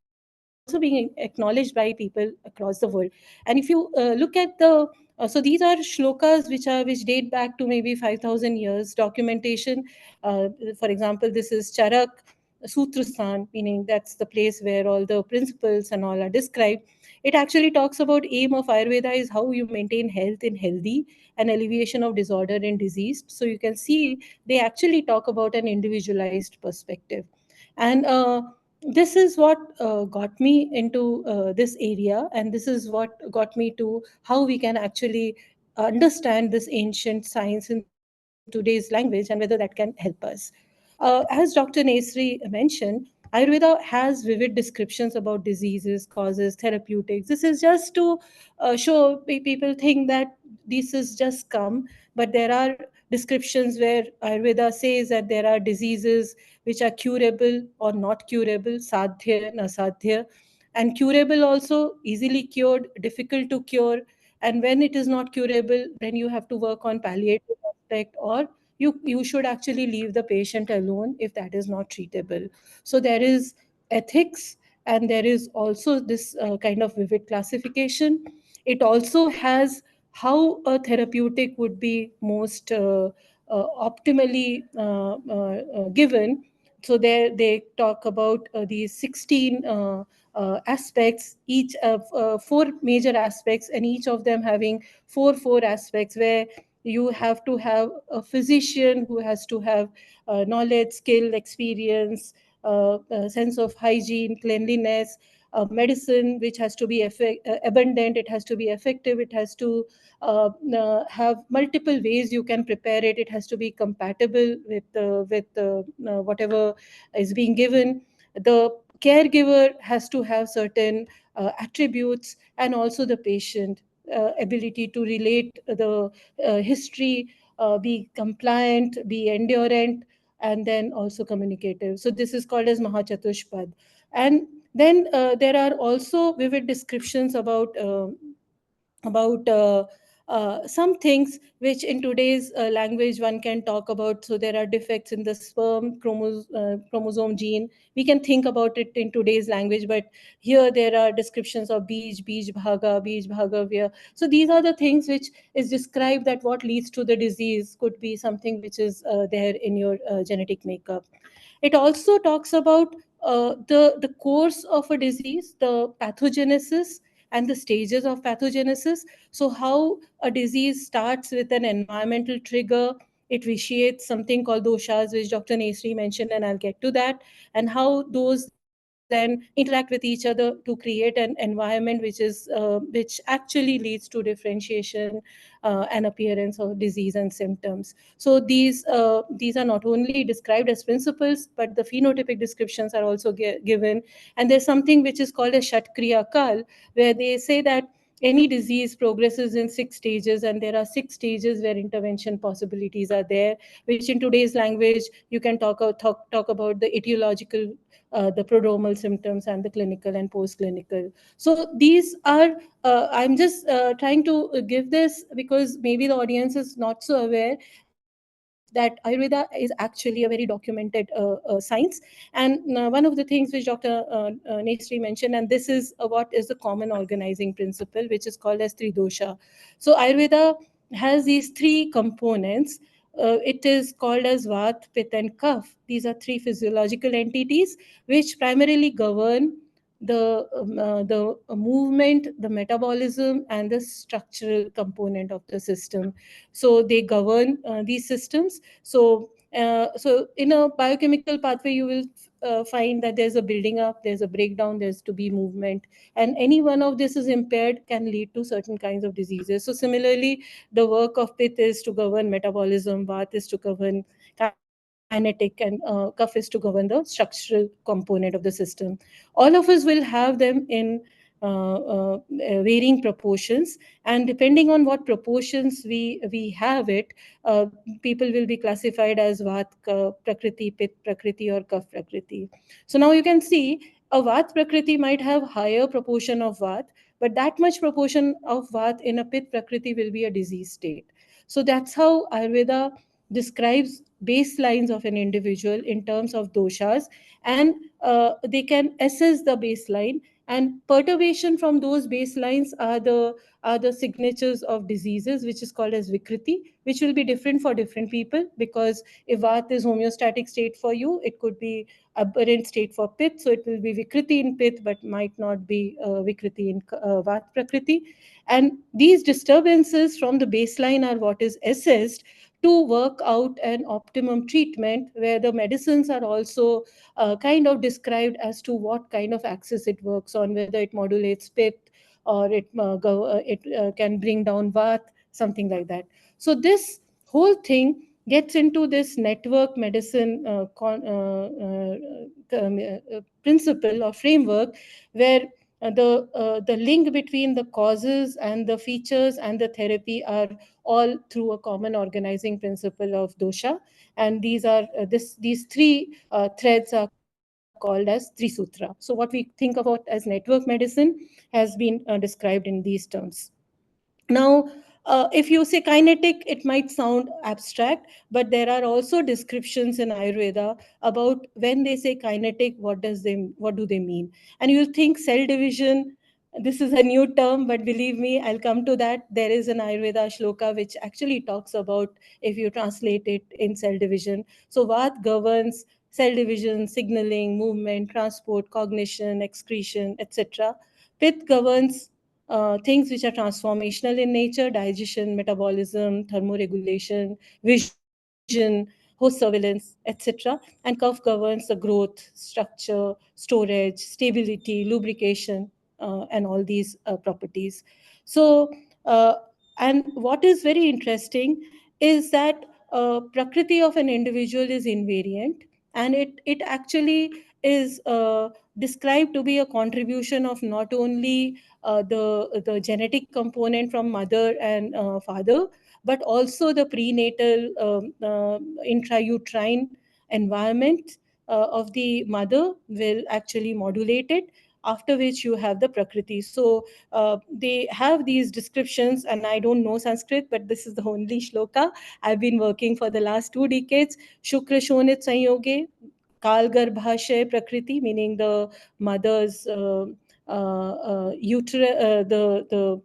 being acknowledged by people across the world. And if you look at the so these are shlokas which date back to maybe 5,000 years documentation. For example, this is Charak Sutrastan, meaning that's the place where all the principles and all are described. It actually talks about aim of Ayurveda is how you maintain health in healthy and alleviation of disorder in diseased. So you can see they actually talk about an individualized perspective. And this is what got me into this area, and this is what got me to how we can actually understand this ancient science in today's language and whether that can help us. As Dr. Nesri mentioned, Ayurveda has vivid descriptions about diseases, causes, therapeutics. This is just to show people think that this is just come, but there are descriptions where Ayurveda says that there are diseases which are curable or not curable, sadhya and asadhya, and curable also, easily cured, difficult to cure. And when it is not curable, then you have to work on palliative aspect, or you should actually leave the patient alone if that is not treatable. So there is ethics, and there is also this kind of vivid classification. It also has how a therapeutic would be most optimally given. So there they talk about these 16 aspects, each of four major aspects, and each of them having four aspects, where you have to have a physician who has to have knowledge, skill, experience, sense of hygiene, cleanliness, medicine which has to be abundant, it has to be effective, it has to have multiple ways you can prepare it, it has to be compatible with whatever is being given. The caregiver has to have certain attributes, and also the patient ability to relate the history, be compliant, be endurant, and then also communicative. So this is called as Mahachatushpad. And then there are also vivid descriptions about some things which in today's language one can talk about. So there are defects in the sperm chromosome gene. We can think about it in today's language, but here there are descriptions of bij bhagavya. So these are the things which is described, that what leads to the disease could be something which is there in your genetic makeup. It also talks about the course of a disease, the pathogenesis, and the stages of pathogenesis. So how a disease starts with an environmental trigger, it vitiates something called doshas, which Dr. Nesri mentioned, and I'll get to that, and how those then interact with each other to create an environment which actually leads to differentiation and appearance of disease and symptoms. So these are not only described as principles, but the phenotypic descriptions are also given. And there's something which is called a Shatkriya Kal, where they say that any disease progresses in 6 stages, and there are 6 stages where intervention possibilities are there, which in today's language you can talk about the etiological, the prodromal symptoms, and the clinical and post-clinical. So these are, I'm just trying to give this because maybe the audience is not so aware that Ayurveda is actually a very documented science. And one of the things which Dr. Nesri mentioned, and this is what is the common organizing principle, which is called as Tridosha. So Ayurveda has these 3 components. It is called as Vat, Pitta, and Kapha. These are 3 physiological entities which primarily govern the movement, the metabolism, and the structural component of the system. So they govern these systems. So in a biochemical pathway, you will find that there's a building up, there's a breakdown, there's to be movement, and any one of this is impaired can lead to certain kinds of diseases. So similarly, the work of Pitta is to govern metabolism, Vata is to govern kinetic, and Kapha is to govern the structural component of the system. All of us will have them in varying proportions, and depending on what proportions we have it, uh, people will be classified as Vat Prakriti, Pit Prakriti, or Kapha Prakriti. So now you can see a Vat Prakriti might have higher proportion of Vat, but that much proportion of Vat in a Pit Prakriti will be a disease state. So that's how Ayurveda describes baselines of an individual in terms of doshas, and they can assess the baseline, and perturbation from those baselines are the signatures of diseases, which is called as Vikriti, which will be different for different people, because if Vat is homeostatic state for you, it could be aberrant state for Pit, so it will be Vikriti in Pit but might not be Vikriti in Vat Prakriti. And these disturbances from the baseline are what is assessed to work out an optimum treatment, where the medicines are also kind of described as to what kind of axis it works on, whether it modulates Pitta or it can bring down Vat, something like that. So this whole thing gets into this network medicine principle or framework, where the link between the causes and the features and the therapy are all through a common organizing principle of dosha. And these are these 3 threads are called as Trisutra. So what we think about as network medicine has been described in these terms. Now, if you say kinetic, it might sound abstract, but there are also descriptions in Ayurveda about when they say kinetic, what do they mean? And you'll think cell division. This is a new term, but believe me, I'll come to that. There is an Ayurveda shloka which actually talks about if you translate it in cell division. So Vat governs cell division, signaling, movement, transport, cognition, excretion, etc. Pitta governs things which are transformational in nature: digestion, metabolism, thermoregulation, vision, host surveillance, etc. And Kapha governs the growth, structure, storage, stability, lubrication, and all these properties. So, uh, and what is very interesting is that prakriti of an individual is invariant, and it actually is described to be a contribution of not only the genetic component from mother and father, but also the prenatal intrauterine environment of the mother will actually modulate it, after which you have the prakriti. So they have these descriptions, and I don't know Sanskrit, but this is the only shloka I've been working for the last 2 decades. Shukra shonit sanyoge Kal Garbhashay Prakriti, meaning the mother's the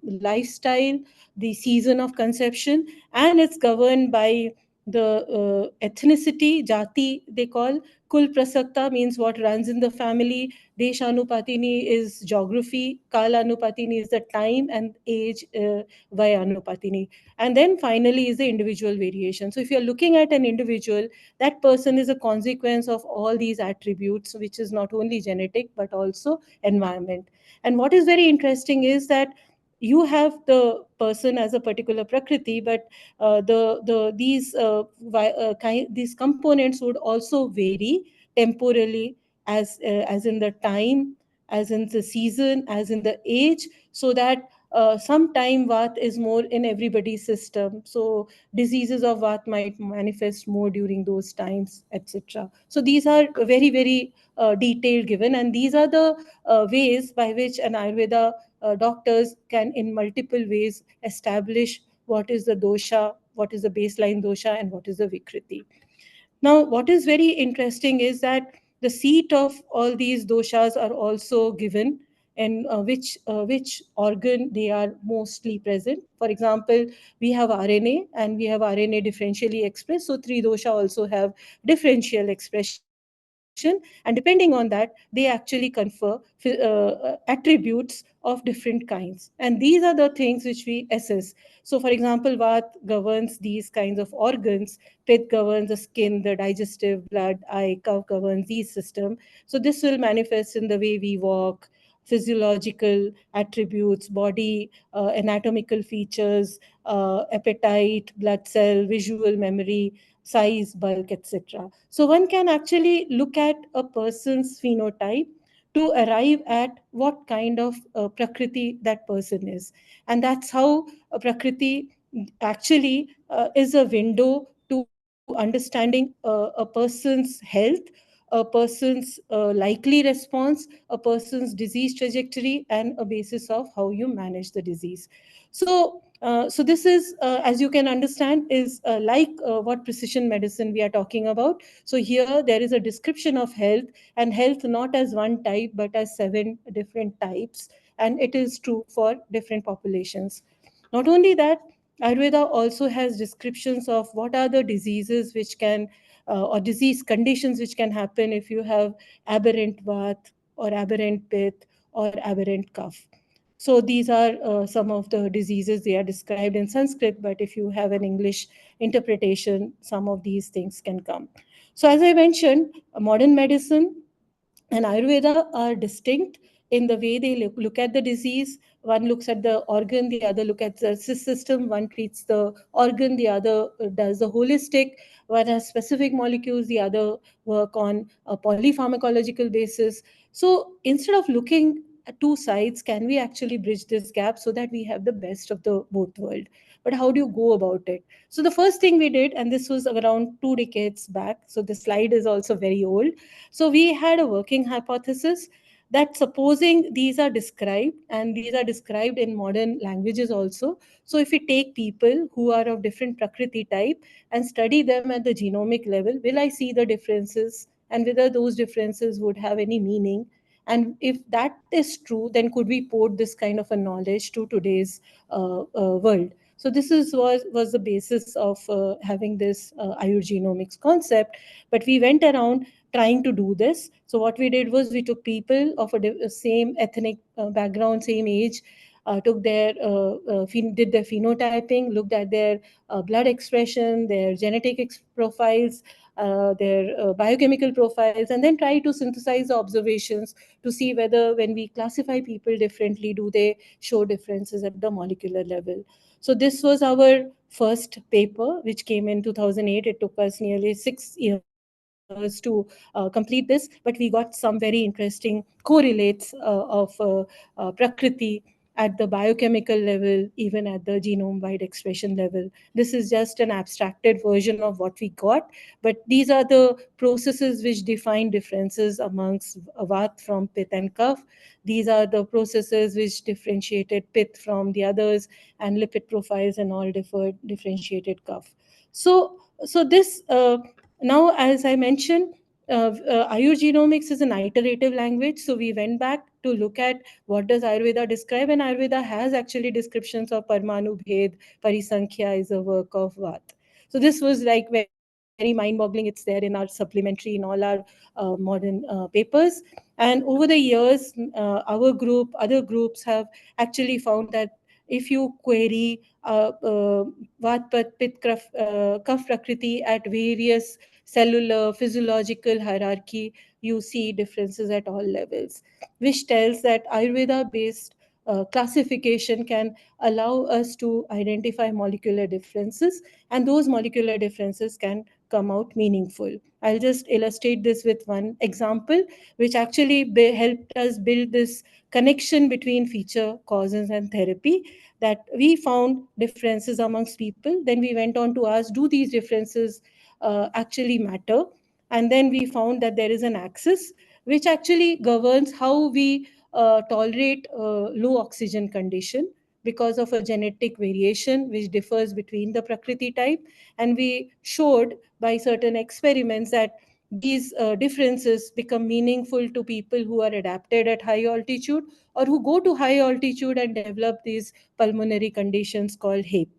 lifestyle, the season of conception, and it's governed by ethnicity, jati they call. Kul prasakta means what runs in the family. Deshanupatini is geography. Kalanupatini is the time, and age, Vayanupatini. And then finally is the individual variation. So if you're looking at an individual, that person is a consequence of all these attributes, which is not only genetic but also environment. And what is very interesting is that you have the person as a particular prakriti, but these components would also vary temporally, as in the time, as in the season, as in the age, so that sometime Vat is more in everybody's system. So diseases of Vat might manifest more during those times, etc. So these are very, very detailed given, and these are the ways by which an Ayurveda doctors can in multiple ways establish what is the dosha, what is the baseline dosha, and what is the vikriti. Now, what is very interesting is that the seat of all these doshas are also given, and which organ they are mostly present. For example, we have RNA, and we have RNA differentially expressed. So three dosha also have differential expression, and depending on that, they actually confer attributes of different kinds. And these are the things which we assess. So, for example, Vat governs these kinds of organs, Pit governs the skin, the digestive, blood, eye, Kapha governs these system. So this will manifest in the way we walk, physiological attributes, body, anatomical features, appetite, blood cell, visual memory, size, bulk, etc. So one can actually look at a person's phenotype to arrive at what kind of prakriti that person is. And that's how prakriti actually is a window to understanding a person's health, a person's likely response, a person's disease trajectory, and a basis of how you manage the disease. So this is, as you can understand, is like what precision medicine we are talking about. So here there is a description of health, and health not as one type but as 7 different types, and it is true for different populations. Not only that, Ayurveda also has descriptions of what are the diseases which can, or disease conditions which can happen if you have aberrant Vat or aberrant Pitta or aberrant Kapha. So these are some of the diseases. They are described in Sanskrit, but if you have an English interpretation, some of these things can come. So as I mentioned, modern medicine and Ayurveda are distinct in the way they look at the disease. One looks at the organ, the other look at the system. One treats the organ, the other does the holistic. One has specific molecules, the other work on a polypharmacological basis. So instead of looking at two sides, can we actually bridge this gap so that we have the best of the both world? But how do you go about it? So the first thing we did, and this was around 2 decades back, so the slide is also very old. So we had a working hypothesis that supposing these are described, and these are described in modern languages also. So if we take people who are of different prakriti type and study them at the genomic level, will I see the differences, and whether those differences would have any meaning? And if that is true, then could we port this kind of a knowledge to today's world? So this was the basis of having this Ayurgenomics concept. But we went around trying to do this. So what we did was we took people of a same ethnic background, same age, took their did their phenotyping, looked at their blood expression, their genetic profiles, their biochemical profiles, and then try to synthesize the observations to see whether when we classify people differently, do they show differences at the molecular level. So this was our first paper, which came in 2008. It took us nearly 6 years to complete this, but we got some very interesting correlates of Prakriti at the biochemical level, even at the genome-wide expression level. This is just an abstracted version of what we got, but these are the processes which define differences amongst Vat from Pitta and Kapha. These are the processes which differentiated Pitta from the others, and lipid profiles and all differentiated Kapha. So this now, as I mentioned, Ayurgenomics is an iterative language. So we went back to look at what does Ayurveda describe, and Ayurveda has actually descriptions of Parmanu Bhed, Parisankhya is a work of Vat. So this was like very mind-boggling. It's there in our supplementary, in all our modern papers. And over the years, our group, other groups have actually found that if you query Vat, Pit, Kaf Prakriti at various cellular, physiological hierarchy, you see differences at all levels, which tells that Ayurveda-based classification can allow us to identify molecular differences, and those molecular differences can come out meaningful. I'll just illustrate this with one example, which actually helped us build this connection between feature, causes, and therapy, that we found differences amongst people. Then we went on to ask, do these differences actually matter? And then we found that there is an axis which actually governs how we tolerate low oxygen condition because of a genetic variation which differs between the Prakriti type. And we showed by certain experiments that these differences become meaningful to people who are adapted at high altitude, or who go to high altitude and develop these pulmonary conditions called HAPE.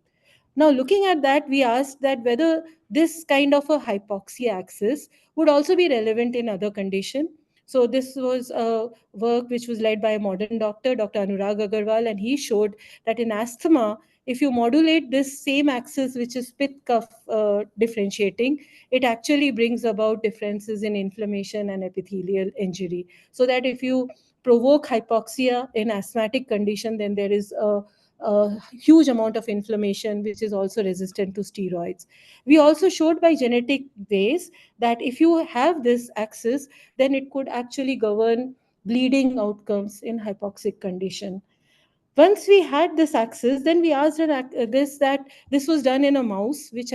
Now, looking at that, we asked that whether this kind of a hypoxia axis would also be relevant in other condition. So this was a work which was led by a modern doctor, Dr. Anurag Agarwal, and he showed that in asthma, if you modulate this same axis, which is pit cuff differentiating, it actually brings about differences in inflammation and epithelial injury. So that if you provoke hypoxia in asthmatic condition, then there is a huge amount of inflammation, which is also resistant to steroids. We also showed by genetic ways that if you have this axis, then it could actually govern bleeding outcomes in hypoxic condition. Once we had this axis, then we asked that this was done in a mouse which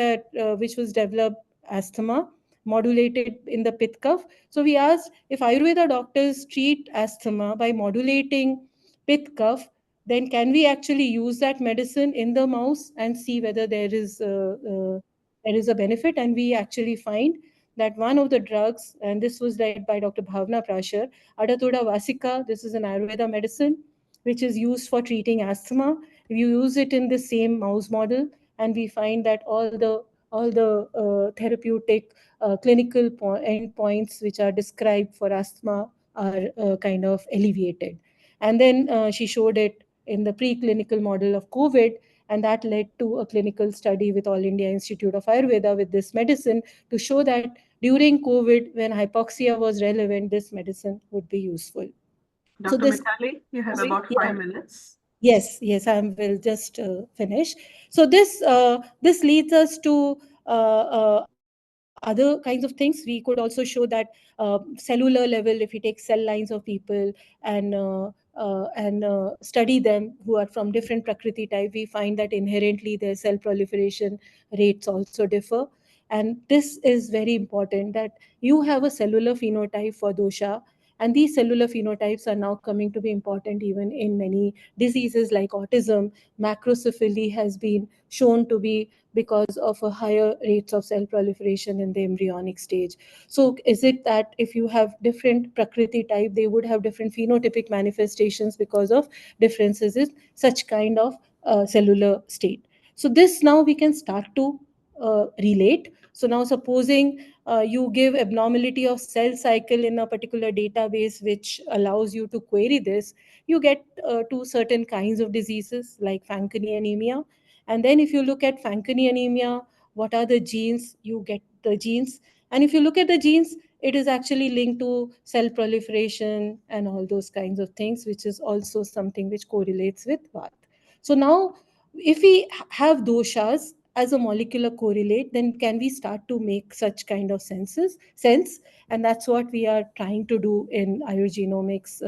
was developed asthma, modulated in the pit cuff. So we asked if Ayurveda doctors treat asthma by modulating pit cuff, then can we actually use that medicine in the mouse and see whether there is a benefit? And we actually find that one of the drugs, and this was led by Dr. Bhavna Prashar, Adatoda vasica, this is an Ayurveda medicine which is used for treating asthma. We use it in the same mouse model, and we find that all the therapeutic clinical endpoints which are described for asthma are kind of alleviated. And then she showed it in the preclinical model of COVID, and that led to a clinical study with All India Institute of Ayurveda with this medicine to show that during COVID, when hypoxia was relevant, this medicine would be useful. So Dr. this, Mitali, you have about 5 minutes. yes, I will just finish. So this leads us to other kinds of things. We could also show that cellular level, if we take cell lines of people and study them who are from different Prakriti type, we find that inherently their cell proliferation rates also differ. And this is very important, that you have a cellular phenotype for dosha, and these cellular phenotypes are now coming to be important even in many diseases like autism. Macrocephaly has been shown to be because of a higher rates of cell proliferation in the embryonic stage. So is it that if you have different Prakriti type, they would have different phenotypic manifestations because of differences in such kind of cellular state? So this now we can start to relate. So now supposing you give abnormality of cell cycle in a particular database which allows you to query this, you get to certain kinds of diseases like Fanconi anemia. And then if you look at Fanconi anemia, what are the genes? You get the genes. And if you look at the genes, it is actually linked to cell proliferation and all those kinds of things, which is also something which correlates with Vata. So now, if we have doshas as a molecular correlate, then can we start to make such kind of sense? And that's what we are trying to do in Ayurgenomics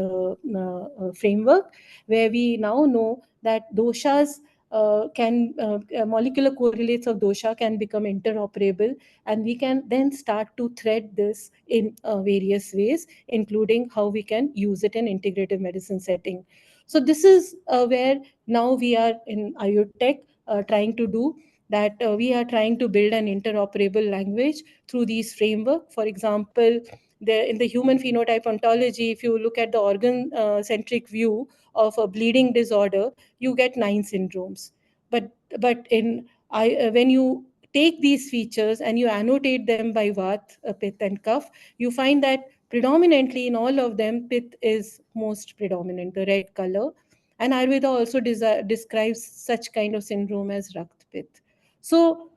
framework, where we now know that doshas molecular correlates of dosha can become interoperable, and we can then start to thread this in various ways, including how we can use it in integrative medicine setting. So this is where now we are in Ayurtech trying to do that. We are trying to build an interoperable language through these framework. For example, in the human phenotype ontology, if you look at the organ centric view of a bleeding disorder, you get 9 syndromes. But when you take these features and you annotate them by Vat, Pitta, and Kapha, you find that predominantly in all of them, Pitta is most predominant, the red color. And Ayurveda also describes such kind of syndrome as Rakt Pitta. So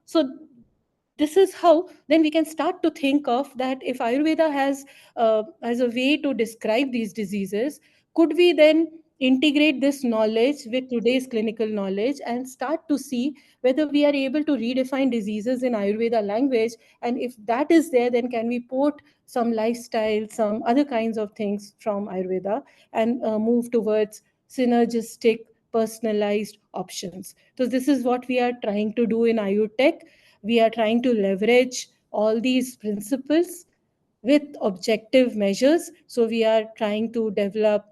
this is how then we can start to think of that if Ayurveda has as a way to describe these diseases, could we then integrate this knowledge with today's clinical knowledge and start to see whether we are able to redefine diseases in Ayurveda language? And if that is there, then can we port some lifestyle, some other kinds of things from Ayurveda and move towards synergistic, personalized options? So this is what we are trying to do in Ayurtech. We are trying to leverage all these principles with objective measures. So we are trying to develop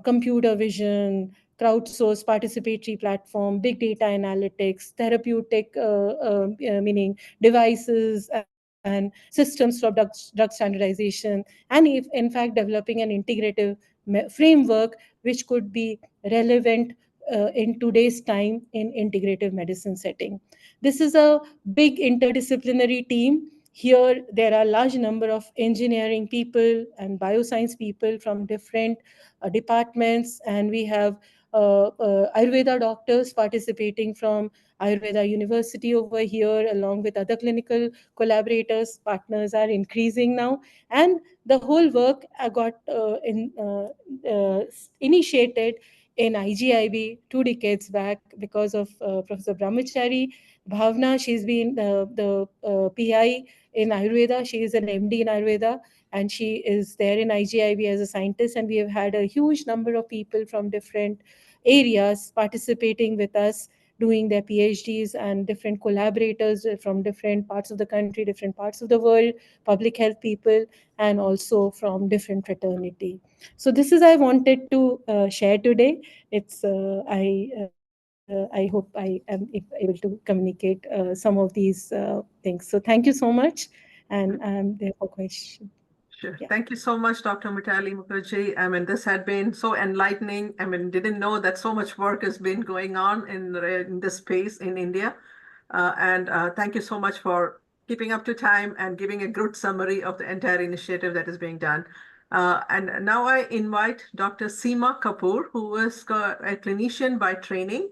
computer vision, crowdsourced participatory platform, big data analytics, therapeutic, meaning devices and systems for drug standardization, and if in fact developing an integrative framework which could be relevant in today's time in integrative medicine setting. This is a big interdisciplinary team. Here, there are large number of engineering people and bioscience people from different departments, and we have Ayurveda doctors participating from Ayurveda University over here, along with other clinical collaborators. Partners are increasing now, and the whole work got initiated in IGIB 2 decades back because of Professor Brahmachari. Bhavna, she's been the PI in Ayurveda. She is an MD in Ayurveda, and she is there in IGIB as a scientist. And we have had a huge number of people from different areas participating with us, doing their PhDs, and different collaborators from different parts of the country, different parts of the world, public health people, and also from different fraternity. So this is I wanted to share today. It's I hope I am able to communicate some of these things. So thank you so much, and I'm there for questions. Sure. Yeah. Thank you so much, Dr. Mitali Mukherjee. I mean, this had been so enlightening. I mean, didn't know that so much work has been going on in this space in India. And thank you so much for keeping up to time and giving a good summary of the entire initiative that is being done. And now I invite Dr. Seema Kapoor, who is a clinician by training.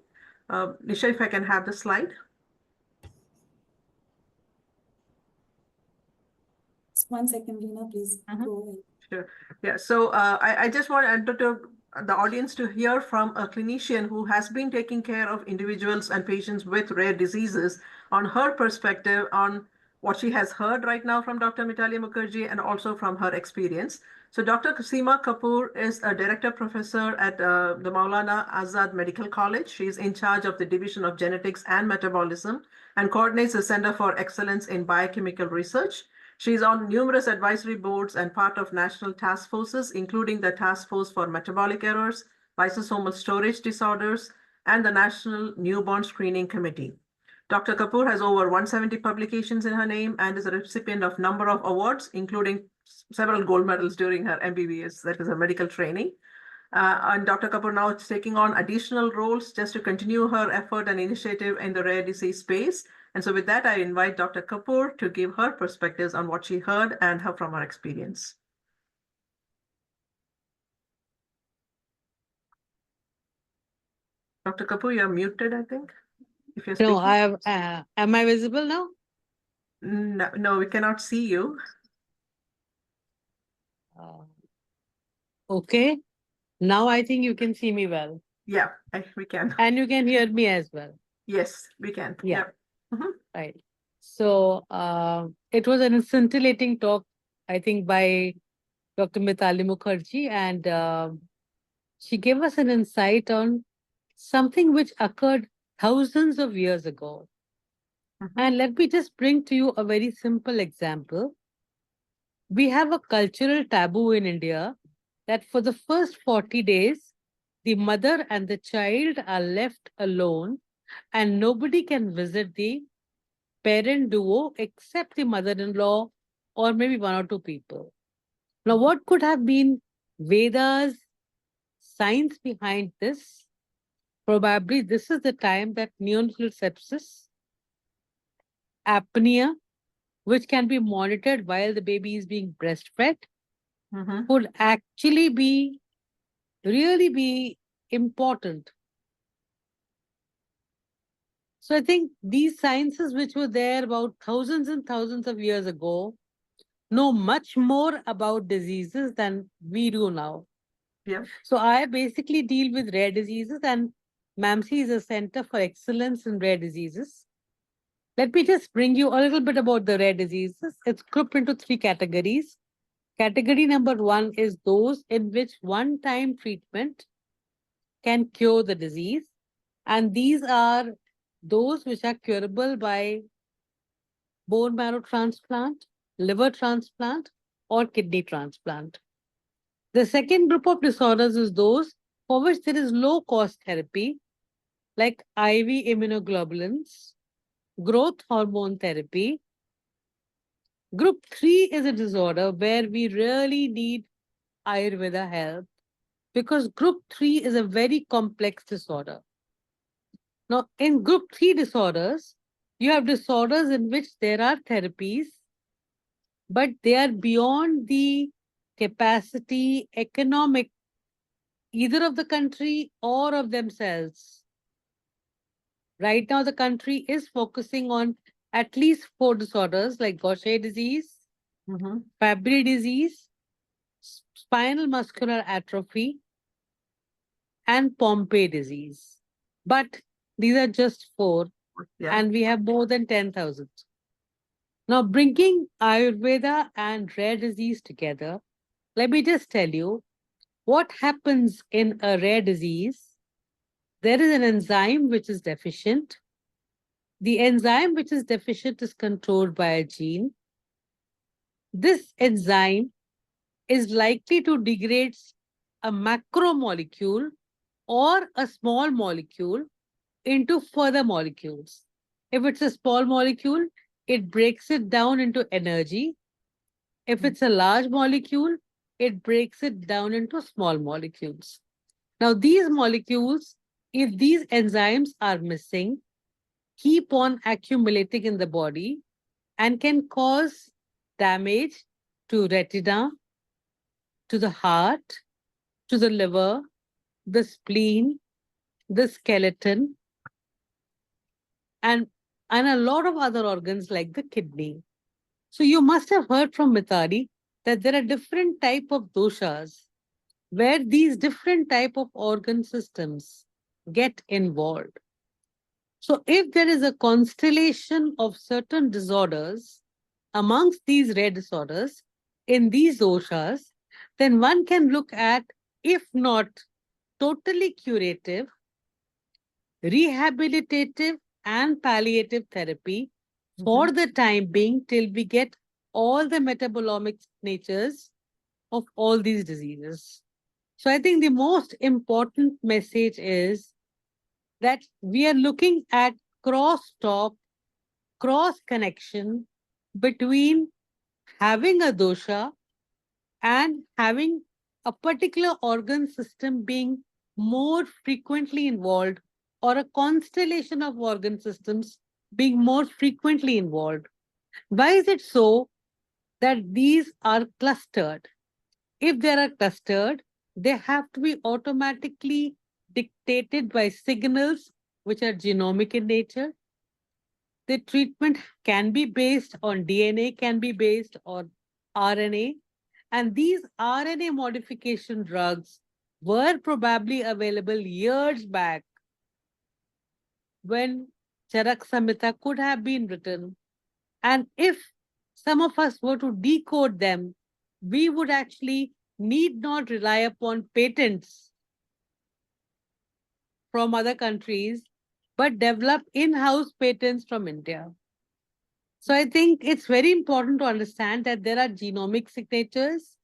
Nisha, if I can have the slide. Just 1 second, Reena, please go ahead. Sure. Yeah. So I just want the audience to hear from a clinician who has been taking care of individuals and patients with rare diseases on her perspective on what she has heard right now from Dr. Mitali Mukherjee and also from her experience. So Dr. Seema Kapoor is a director professor at the Maulana Azad Medical College. She is in charge of the Division of Genetics and Metabolism and coordinates the Center for Excellence in Biochemical Research. She's on numerous advisory boards and part of national task forces, including the Task Force for Metabolic Errors, Lysosomal Storage Disorders, and the National Newborn Screening Committee. Dr. Kapoor has over 170 publications in her name and is a recipient of a number of awards, including several gold medals during her MBBS, that is her medical training. And Dr. Kapoor now is taking on additional roles just to continue her effort and initiative in the rare disease space. And so with that, I invite Dr. Kapoor to give her perspectives on what she heard and from her experience. Dr. Kapoor, you're muted, I think. If you're speaking. No, I have. Am I visible now? No, we cannot see you. Okay. Now I think you can see me well. Yeah, we can. And you can hear me as well. Yes, we can. Yeah. Mm-hmm. Right. So it was a scintillating talk, I think, by Dr. Mitali Mukherjee, and she gave us an insight on something which occurred thousands of years ago. Mm-hmm. And let me just bring to you a very simple example. We have a cultural taboo in India that for the first 40 days, the mother and the child are left alone and nobody can visit the parent duo except the mother-in-law or maybe 1 or 2 people. Now, what could have been Veda's science behind this? Probably this is the time that neonatal sepsis apnea, which can be monitored while the baby is being breastfed, would actually really be important. So I think these sciences which were there about thousands and thousands of years ago know much more about diseases than we do now. Yeah. So I basically deal with rare diseases, and MAMC is a center for excellence in rare diseases. Let me just bring you a little bit about the rare diseases. It's grouped into 3 categories. Category number 1 is those in which one-time treatment can cure the disease. And these are those which are curable by bone marrow transplant, liver transplant, or kidney transplant. The second group of disorders is those for which there is low-cost therapy, like IV immunoglobulins, growth hormone therapy. Group 3 is a disorder where we really need Ayurveda help, because group 3 is a very complex disorder. Now, in group 3 disorders, you have disorders in which there are therapies, but they are beyond the capacity, economic, either of the country or of themselves. Right now, the country is focusing on at least 4 disorders like Gaucher disease, Fabry disease, spinal muscular atrophy, and Pompe disease. But these are just 4, and we have more than 10,000. Now, bringing Ayurveda and rare disease together, let me just tell you what happens in a rare disease. There is an enzyme which is deficient. The enzyme which is deficient is controlled by a gene. This enzyme is likely to degrade a macromolecule or a small molecule into further molecules. If it's a small molecule, it breaks it down into energy. If it's a large molecule, it breaks it down into small molecules. Now, these molecules, if these enzymes are missing, keep on accumulating in the body and can cause damage to retina, to the heart, to the liver, the spleen, the skeleton, and a lot of other organs like the kidney. So you must have heard from Mitali that there are different type of doshas where these different type of organ systems get involved. So if there is a constellation of certain disorders amongst these rare disorders in these doshas, then one can look at, if not totally curative, rehabilitative and palliative therapy for the time being till we get all the metabolomic natures of all these diseases. So I think the most important message is that we are looking at cross-talk, cross-connection between having a dosha and having a particular organ system being more frequently involved, or a constellation of organ systems being more frequently involved. Why is it so that these are clustered? If they are clustered, they have to be automatically dictated by signals which are genomic in nature. The treatment can be based on DNA, can be based on RNA, and these RNA modification drugs were probably available years back when Charak Samhita could have been written. And if some of us were to decode them, we would actually need not rely upon patents from other countries, but develop in-house patents from India. So I think it's very important to understand that there are genomic signatures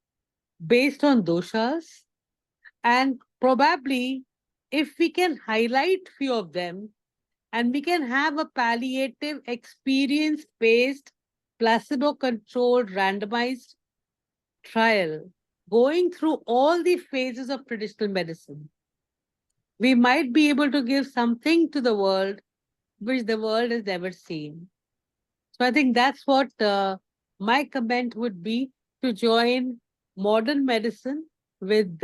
based on doshas, and probably if we can highlight few of them, and we can have a palliative, experience-based, placebo-controlled, randomized trial going through all the phases of traditional medicine, we might be able to give something to the world which the world has never seen. So I think that's what my comment would be, to join modern medicine with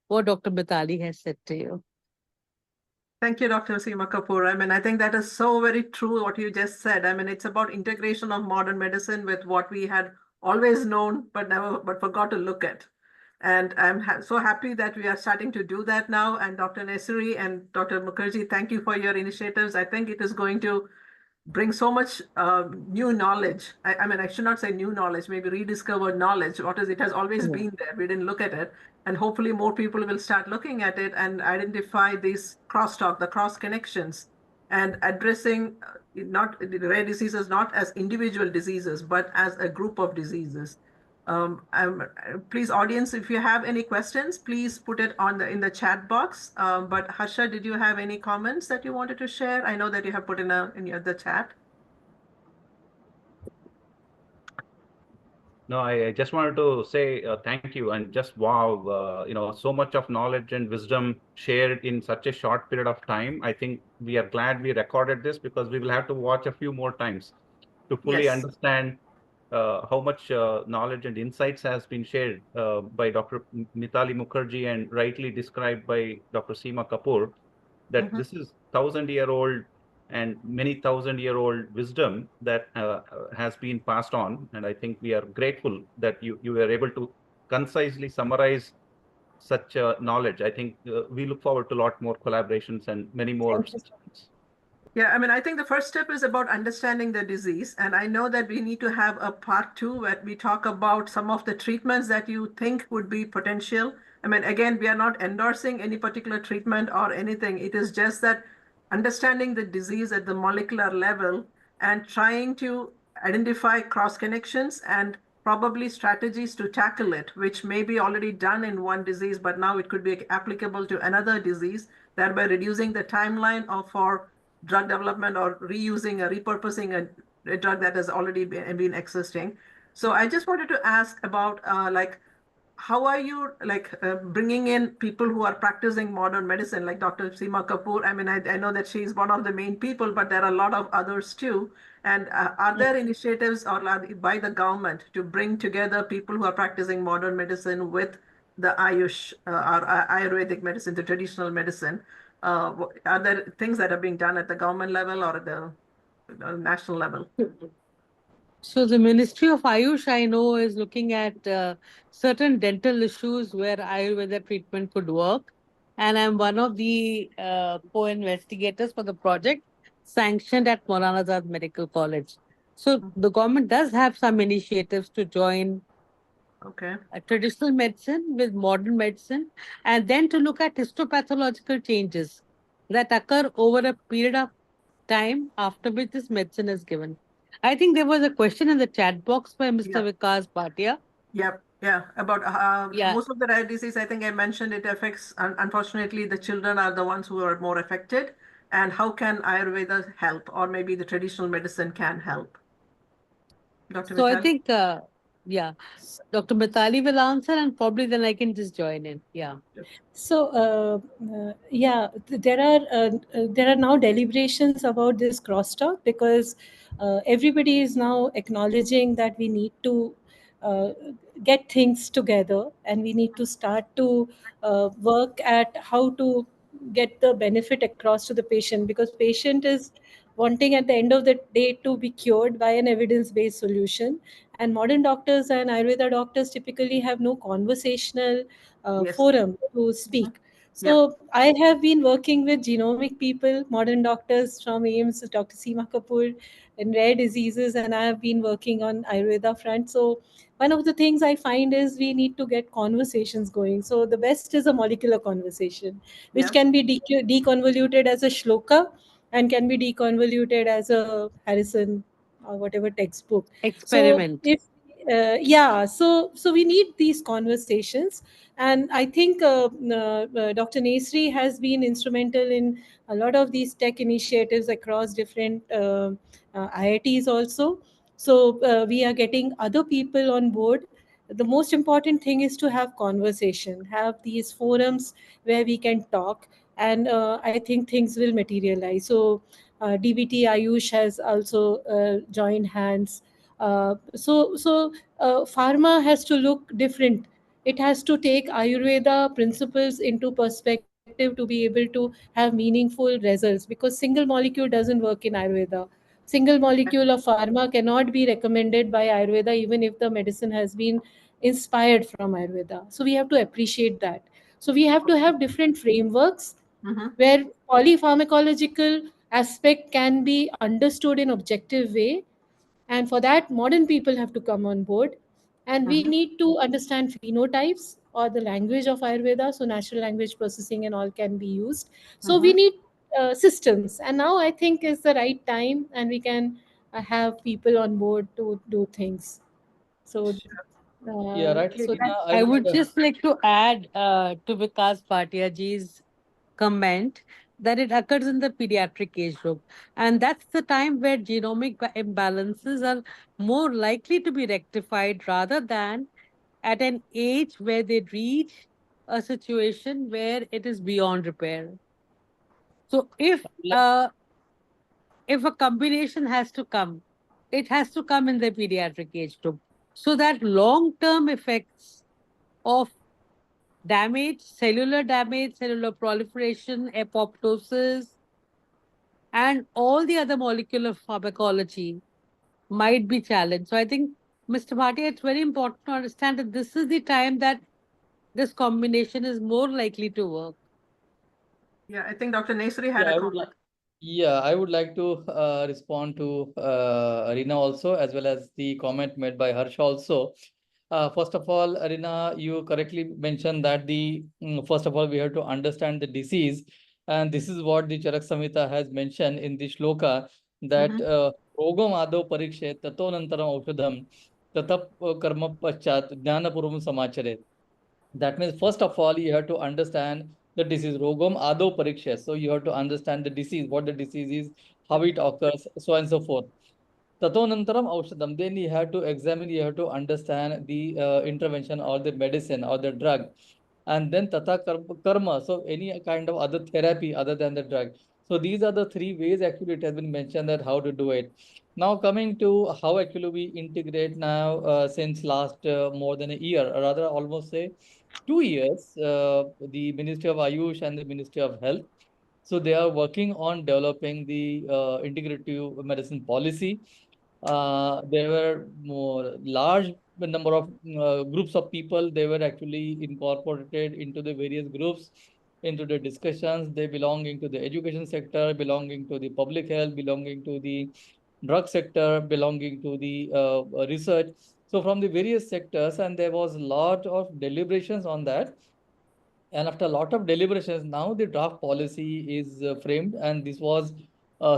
what Dr. Mitali has said to you. Thank you, Dr. Seema Kapoor. I mean, I think that is so very true what you just said. I mean, it's about integration of modern medicine with what we had always known, but forgot to look at. And I'm so happy that we are starting to do that now. And Dr. Nesari and Dr. Mukherji, thank you for your initiatives. I think it is going to bring so much new knowledge. I mean, I should not say new knowledge, maybe rediscovered knowledge. It has always been there. We didn't look at it. And hopefully more people will start looking at it and identify these crosstalk, the cross connections, and addressing not rare diseases, not as individual diseases, but as a group of diseases. Please, audience, if you have any questions, please put it in the chat box. But Harsha, did you have any comments that you wanted to share? I know that you have put in the chat. No, I just wanted to say thank you, and just wow, so much of knowledge and wisdom shared in such a short period of time. I think we are glad we recorded this, because we will have to watch a few more times to fully Yes. understand how much knowledge and insights has been shared by Dr. Mitali Mukherji and rightly described by Dr. Seema Kapoor, that this is 1,000-year-old and many 1,000-year-old wisdom that has been passed on. And I think we are grateful that you were able to concisely summarize such knowledge. I think we look forward to a lot more collaborations and many more sessions. Yeah, I mean, I think the first step is about understanding the disease. And I know that we need to have a part 2 where we talk about some of the treatments that you think would be potential. I mean, again, we are not endorsing any particular treatment or anything. It is just that understanding the disease at the molecular level and trying to identify cross connections and probably strategies to tackle it, which may be already done in one disease, but now it could be applicable to another disease, thereby reducing the timeline for drug development or repurposing a drug that has already been existing. So I just wanted to ask about how are you bringing in people who are practicing modern medicine, like Dr. Seema Kapoor? I mean, I know that she's one of the main people, but there are a lot of others too. And are there initiatives by the government to bring together people who are practicing modern medicine with the Ayush or Ayurvedic medicine, the traditional medicine? Are there things that are being done at the government level or at the national level? So the Ministry of Ayush, I know, is looking at certain dental issues where Ayurveda treatment could work. And I'm one of the co-investigators for the project sanctioned at Maulana Azad Medical College. So the government does have some initiatives to join traditional medicine with modern medicine, and then to look at histopathological changes that occur over a period of time after which this medicine is given. I think there was a question in the chat box by Mr. Vikas Bhatia. Yep. Yeah. About most of the rare disease, I think I mentioned it affects, unfortunately, the children are the ones who are more affected. And how can Ayurveda help, or maybe the traditional medicine can help? Dr. So Mitali? I think, Dr. Mitali will answer, and probably then I can just join in. Yeah. So there are now deliberations about this crosstalk, because everybody is now acknowledging that we need to get things together, and we need to start to work at how to get the benefit across to the patient, because patient is wanting at the end of the day to be cured by an evidence-based solution. And modern doctors and Ayurveda doctors typically have no conversational forum to speak. So I have been working with genomic people, modern doctors from AIMS, Dr. Seema Kapoor, in rare diseases, and I have been working on Ayurveda front. So one of the things I find is we need to get conversations going. So the best is a molecular conversation, which can be deconvoluted as a shloka and can be deconvoluted as a Harrison or whatever textbook. Experiment. So so we need these conversations, and I think Dr. Nesari has been instrumental in a lot of these tech initiatives across different IITs also. So we are getting other people on board. The most important thing is to have conversation, have these forums where we can talk, and I think things will materialize. So DBT Ayush has also joined hands. So pharma has to look different. It has to take Ayurveda principles into perspective to be able to have meaningful results, because single molecule doesn't work in Ayurveda. Single molecule of pharma cannot be recommended by Ayurveda even if the medicine has been inspired from Ayurveda. So we have to appreciate that. So we have to have different frameworks Mhm. where polypharmacological aspect can be understood in objective way, and for that modern people have to come on board, and we Mhm. need to understand phenotypes or the language of Ayurveda, so natural language processing and all can be used. So we Mhm. need systems, and now I think is the right time, and we can have people on board to do things. So Yeah, rightly, so Tina. that I I would would just like to add to Vikas Bhatiaji's comment that it occurs in the pediatric age group. And that's the time where genomic imbalances are more likely to be rectified rather than at an age where they reach a situation where it is beyond repair. So if a combination has to come, it has to come in the pediatric age group. So that long-term effects of damage, cellular proliferation, apoptosis, and all the other molecular pharmacology might be challenged. So I think, Mr. Bhatia, it's very important to understand that this is the time that this combination is more likely to work. Yeah, I think Dr. Nesari had Yeah, a I would comment. like. Yeah, I would like to respond to Arina also, as well as the comment made by Harsh also. First of all, Arina, you correctly mentioned that first of all, we have to understand the disease, and this is what the Charak Samhita has mentioned in the shloka, that Mhm. rogam ado parikshe tato nantaram aushadham tatap karma paschat jnanapurvam samachare. That means, first of all, you have to understand the disease. Rogam ado pariksha. So you have to understand the disease, what the disease is, how it occurs, so on and so forth. Tatonantaram aushadam. Then you have to examine, you have to understand the intervention or the medicine or the drug. And then tata karma. So any kind of other therapy other than the drug. So these are the three ways actually it has been mentioned that how to do it. Now coming to how actually we integrate now since last more than a year, or rather almost say 2 years, the Ministry of Ayush and the Ministry of Health. So they are working on developing the integrative medicine policy. There were more large number of groups of people. They were actually incorporated into the various groups, into the discussions. They belonging to the education sector, belonging to the public health, belonging to the drug sector, belonging to the research. So from the various sectors, and there was a lot of deliberations on that. And after a lot of deliberations, now the draft policy is framed, and this was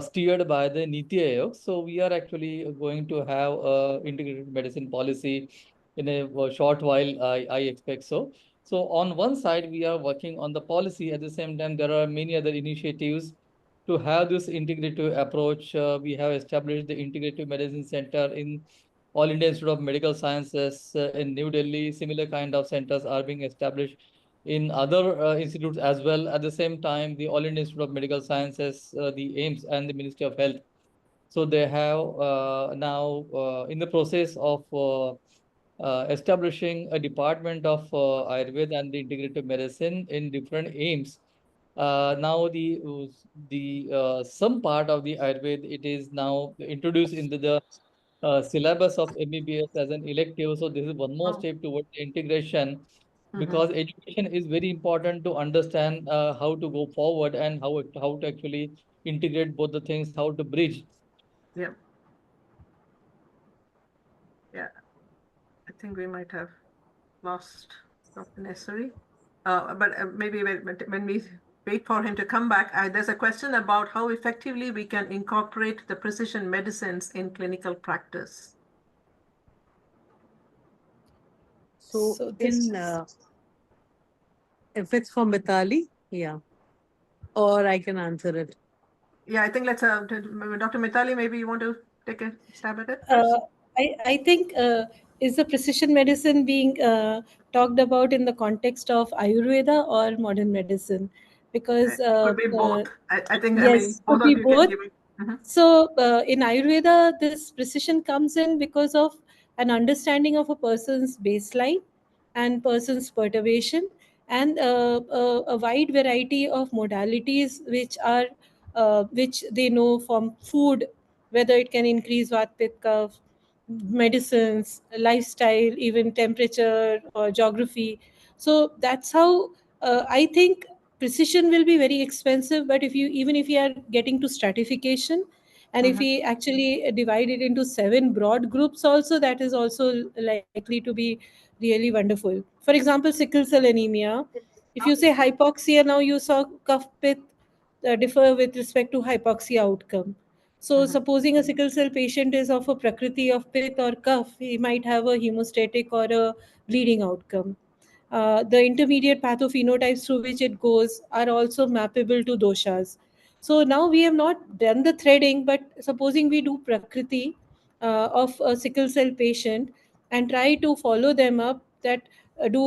steered by the Niti Aayog. So we are actually going to have integrated medicine policy in a short while, I expect so. So on one side, we are working on the policy. At the same time, there are many other initiatives to have this integrative approach. We have established the Integrative Medicine Center in All India Institute of Medical Sciences in New Delhi. Similar kind of centers are being established in other institutes as well. At the same time, the All India Institute of Medical Sciences, the AIMS, and the Ministry of Health. So they have now in the process of establishing a department of Ayurveda and the integrative medicine in different AIMS. Now the some part of the Ayurveda, it is now introduced into the syllabus of MBBS as an elective. So this is one more Oh. step towards the integration, Mhm. because education is very important to understand how to go forward and how to actually integrate both the things, how to bridge. Yeah. Yeah. I think we might have lost Dr. Nesari. But maybe when we wait for him to come back, there's a question about how effectively we can incorporate the precision medicines in clinical practice. So so in this if it's for Mitali, yeah, or I can answer it. Yeah, I think let's, Dr. Mitali, maybe you want to take a stab at it Uh, first? I think is the precision medicine being talked about in the context of Ayurveda or modern medicine? Because It could be both. I think, I mean, yes, both could of be you can both. give it. Mhm. So in Ayurveda, this precision comes in because of an understanding of a person's baseline and person's perturbation, and a wide variety of modalities which they know from food, whether it can increase Vat Pitta Kapha, medicines, lifestyle, even temperature or geography. So that's how I think precision will be very expensive. But even if you are getting to stratification, and if Mhm. we actually divide it into 7 broad groups also, that is also likely to be really wonderful. For example, sickle cell anemia. If you say hypoxia, now you saw cough pith differ with respect to hypoxia outcome. So, Mhm. supposing a sickle cell patient is of a prakriti of pith or cough, he might have a hemostatic or a bleeding outcome. The intermediate pathophenotypes through which it goes are also mappable to doshas. So now we have not done the threading, but supposing we do prakriti of a sickle cell patient and try to follow them up, that do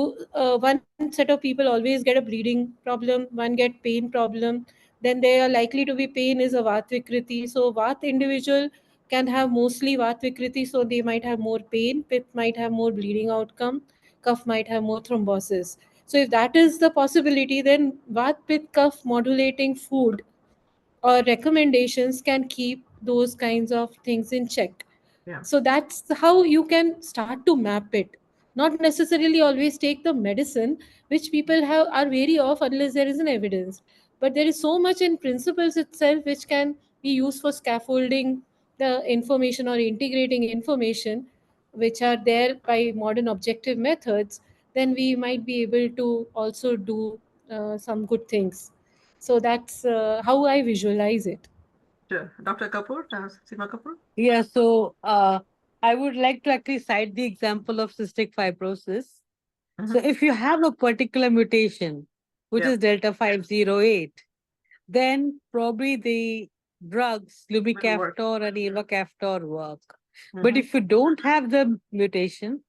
one set of people always get a bleeding problem, one get pain problem, then they are likely to be pain is a vat vikriti. So vat individual can have mostly vat vikriti, so they might have more pain, pith might have more bleeding outcome, cough might have more thrombosis. So if that is the possibility, then vat pith cough modulating food or recommendations can keep those kinds of things in check. Yeah. So that's how you can start to map it. Not necessarily always take the medicine, which people have are wary of unless there is an evidence. But there is so much in principles itself which can be used for scaffolding the information or integrating information, which are there by modern objective methods. Then we might be able to also do some good things. So that's how I visualize it. Sure. Dr. Kapoor, Seema Kapoor? Yeah, so I would like to actually cite the example of cystic fibrosis. So Mhm. if you have a particular mutation, which Yeah. is Delta 508, then probably the drugs Will work. lumicaftor and ivacaftor work. But Mhm. if you don't have the mutation,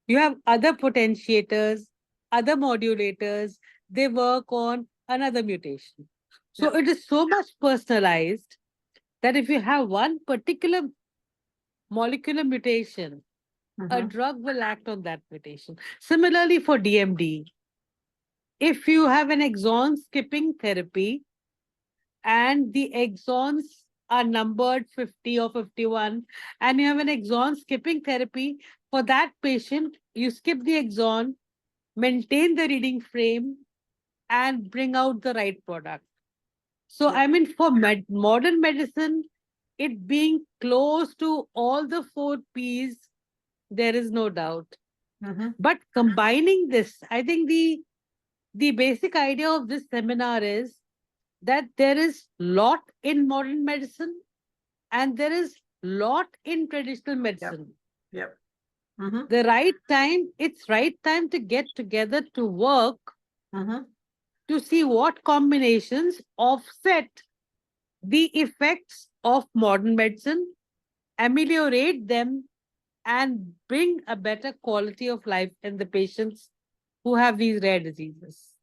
you have other potentiators, other modulators, they work on another mutation. Yeah. So it is so much personalized that if you have one particular molecular mutation, a Mhm. drug will act on that mutation. Similarly, for DMD, if you have an exon skipping therapy and the exons are numbered 50 or 51, and you have an exon skipping therapy, for that patient, you skip the exon, maintain the reading frame, and bring out the right product. So, Yeah. I mean, for modern medicine, it being close to all the 4 Ps, there is no doubt. Mhm. But combining this, I think the basic idea of this seminar is that there is lot in modern medicine and there is lot in traditional Yep. medicine. Yep. Mhm. The right time, it's right time to get together to work Mhm. to see what combinations offset the effects of modern medicine, ameliorate them, and bring a better quality of life in the patients who have these rare diseases.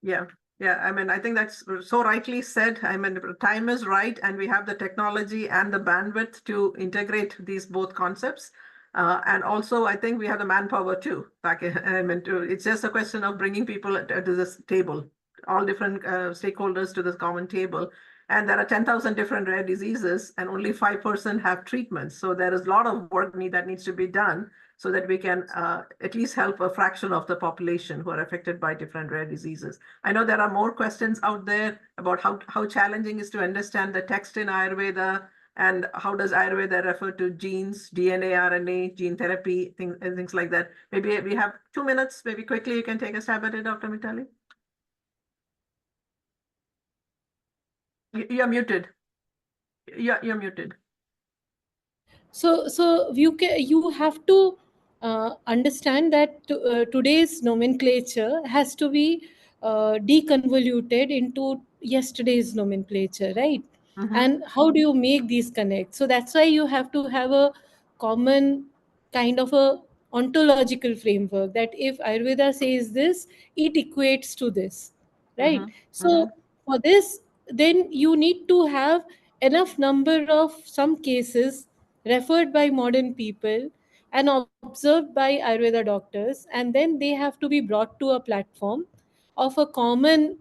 Yeah. Yeah. I mean, I think that's so rightly said. I mean, the time is right, and we have the technology and the bandwidth to integrate these both concepts. And also, I think we have the manpower too. I mean, it's just a question of bringing people to this table, all different stakeholders to this common table. And there are 10,000 different rare diseases, and only 5% have treatments. So there is a lot of work that needs to be done so that we can at least help a fraction of the population who are affected by different rare diseases. I know there are more questions out there about how challenging it is to understand the text in Ayurveda, and how does Ayurveda refer to genes, DNA, RNA, gene therapy, things like that. Maybe we have 2 minutes, maybe quickly you can take a stab at it, Dr. Mitali. You're muted. You're muted. So you have to understand that today's nomenclature has to be deconvoluted into yesterday's nomenclature, right? Mhm. And how do you make these connect? So that's why you have to have a common kind of a ontological framework, that if Ayurveda says this, it equates to this, right? Mhm. So Mhm. for this, then you need to have enough number of some cases referred by modern people and observed by Ayurveda doctors, and then they have to be brought to a platform of a common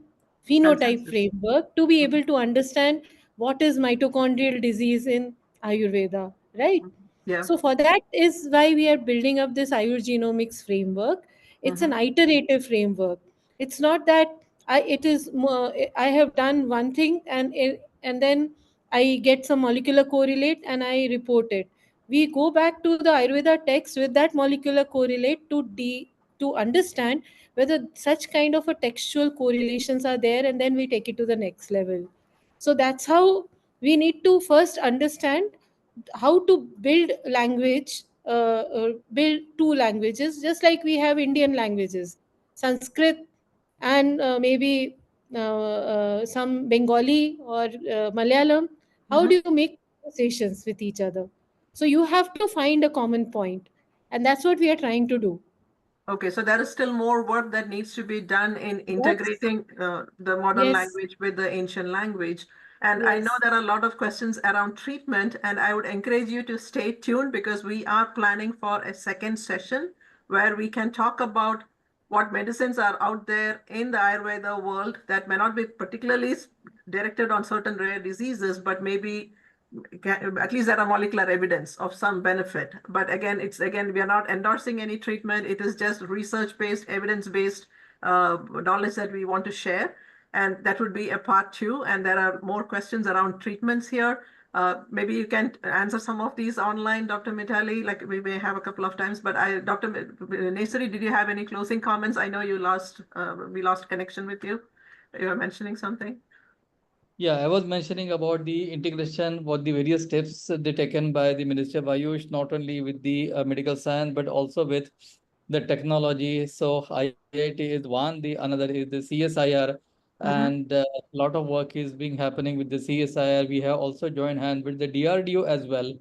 phenotype Consensus. framework to be Mhm. able to understand what is mitochondrial disease in Ayurveda, right? Yeah. So for that is why we are building up this Ayurgenomics framework. It's an iterative framework. It's not that I have done one thing and then I get some molecular correlate and I report it. We go back to the Ayurveda text with that molecular correlate to understand whether such kind of a textual correlations are there, and then we take it to the next level. So that's how we need to first understand how to build language, build two languages, just like we have Indian languages, Sanskrit and maybe some Bengali or Malayalam. How do you make conversations with each other? So you have to find a common point, and that's what we are trying to do. Okay, so there is still more work that needs to be done in Yes, integrating the modern yes, language with the ancient language. And I know yes. there are a lot of questions around treatment, and I would encourage you to stay tuned because we are planning for a second session where we can talk about what medicines are out there in the Ayurveda world that may not be particularly directed on certain rare diseases, but maybe at least there are molecular evidence of some benefit. But again, we are not endorsing any treatment. It is just research-based, evidence-based knowledge that we want to share. And that would be a part 2. And there are more questions around treatments here. Maybe you can answer some of these online, Dr. Mitali, like we may have a couple of times, but Dr. Nesari, did you have any closing comments? I know we lost connection with you. You were mentioning something. Yeah, I was mentioning about the integration, what the various steps they taken by the Ministry of Ayush, not only with the medical science, but also with the technology. So IIT is one, the another is the CSIR, and a lot of work is being happening with the CSIR. We have also joined hands with the DRDO as well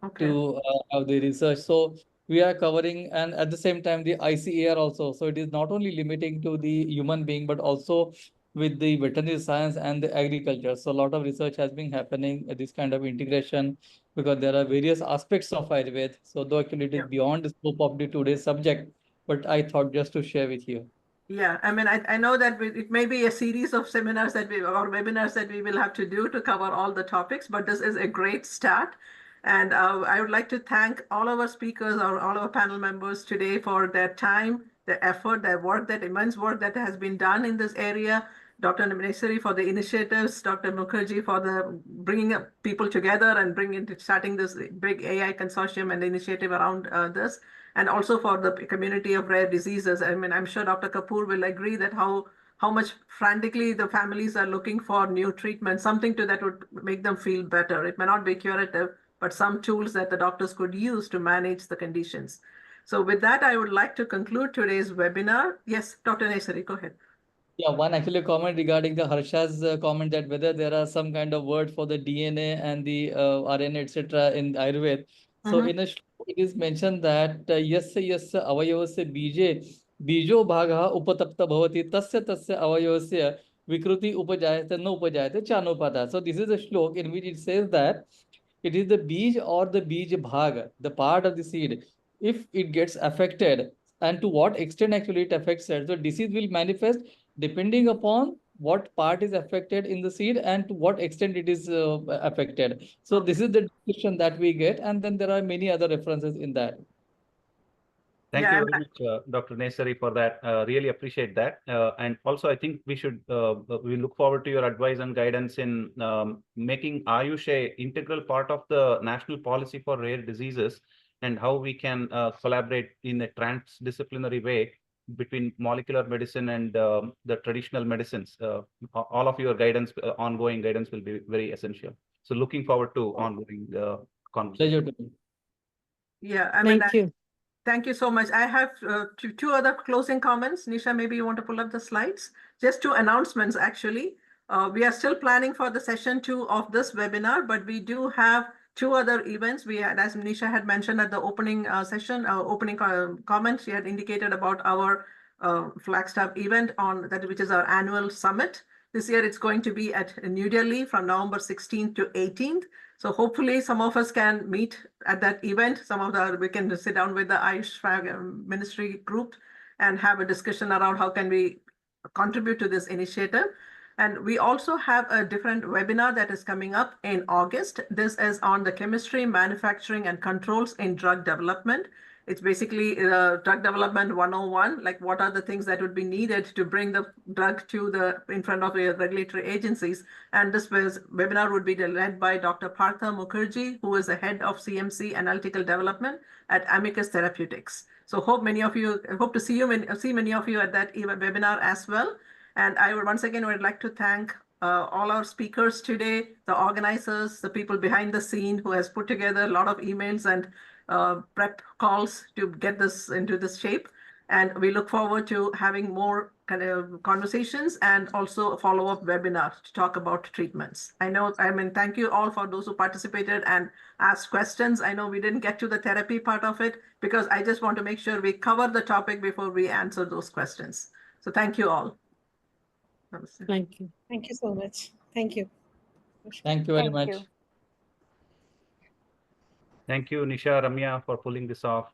Okay. to have the research. So we are covering, and at the same time, the ICAR also. So it is not only limiting to the human being, but also with the veterinary science and the agriculture. So a lot of research has been happening at this kind of integration because there are various aspects of Ayurveda. So though actually it is Yeah. beyond the scope of the today's subject, but I thought just to share with you. Yeah, I mean, I know that it may be a series of seminars or webinars that we will have to do to cover all the topics, but this is a great start. And I would like to thank all of our speakers or all of our panel members today for their time, their effort, their work, that immense work that has been done in this area. Dr. Nesari for the initiatives, Dr. Mukherji for the bringing up people together and starting this big AI consortium and initiative around this, and also for the community of rare diseases. I mean, I'm sure Dr. Kapoor will agree that how much frantically the families are looking for new treatment, something that would make them feel better. It may not be curative, but some tools that the doctors could use to manage the conditions. So with that, I would like to conclude today's webinar. Yes, Dr. Nesari, go ahead. Yeah, one actually comment regarding the Harsha's comment that whether there are some kind of word for the DNA and the RNA, etc. in Ayurveda. So in a shlok, it is mentioned that yasya avayavasya bijo bhagah upatapta bhavati tasya avayavasya vikruti upajayate na upajayate chanopada. So this is a shlok in which it says that it is the bij or the bij bhag, the part of the seed. If it gets affected, and to what extent actually it affects it, so disease will manifest depending upon what part is affected in the seed and to what extent it is affected. So this is the description that we get, and then there are many other references in that. Thank Yeah, you very much, Dr. Nesari, for that. Really appreciate that. And also, I think we look forward to your advice and guidance in making Ayush a integral part of the national policy for rare diseases and how we can collaborate in a transdisciplinary way between molecular medicine and the traditional medicines. All of your guidance, ongoing guidance will be very essential. So looking forward to ongoing conversation. Pleasure to me. yeah. I mean, Thank you. thank you so much. I have two other closing comments. Nisha, maybe you want to pull up the slides? Just two announcements, actually. We are still planning for the session 2 of this webinar, but we do have 2 other events. We had, as Nisha had mentioned at the opening session, opening comment, she had indicated about our Flagstaff event on that, which is our annual summit. This year it's going to be at New Delhi from November 16th to 18th. So hopefully some of us can meet at that event. We can sit down with the Ayush Ministry group and have a discussion around how can we contribute to this initiative. And we also have a different webinar that is coming up in August. This is on the chemistry, manufacturing, and controls in drug development. It's basically drug development 101, like what are the things that would be needed to bring the drug in front of the regulatory agencies. And this webinar would be led by Dr. Partha Mukherji, who is the head of CMC Analytical Development at Amicus Therapeutics. So hope to see many of you at that webinar as well. And I would once again would like to thank all our speakers today, the organizers, the people behind the scene who has put together a lot of emails and prep calls to get this into this shape. And we look forward to having more kind of conversations and also a follow-up webinar to talk about treatments. Thank you all for those who participated and asked questions. I know we didn't get to the therapy part of it because I just want to make sure we cover the topic before we answer those questions. So thank you all. Thank you. Thank you so much. Thank you. Thank you very Thank much. you. Thank you, Nisha, Ramya, for pulling this off.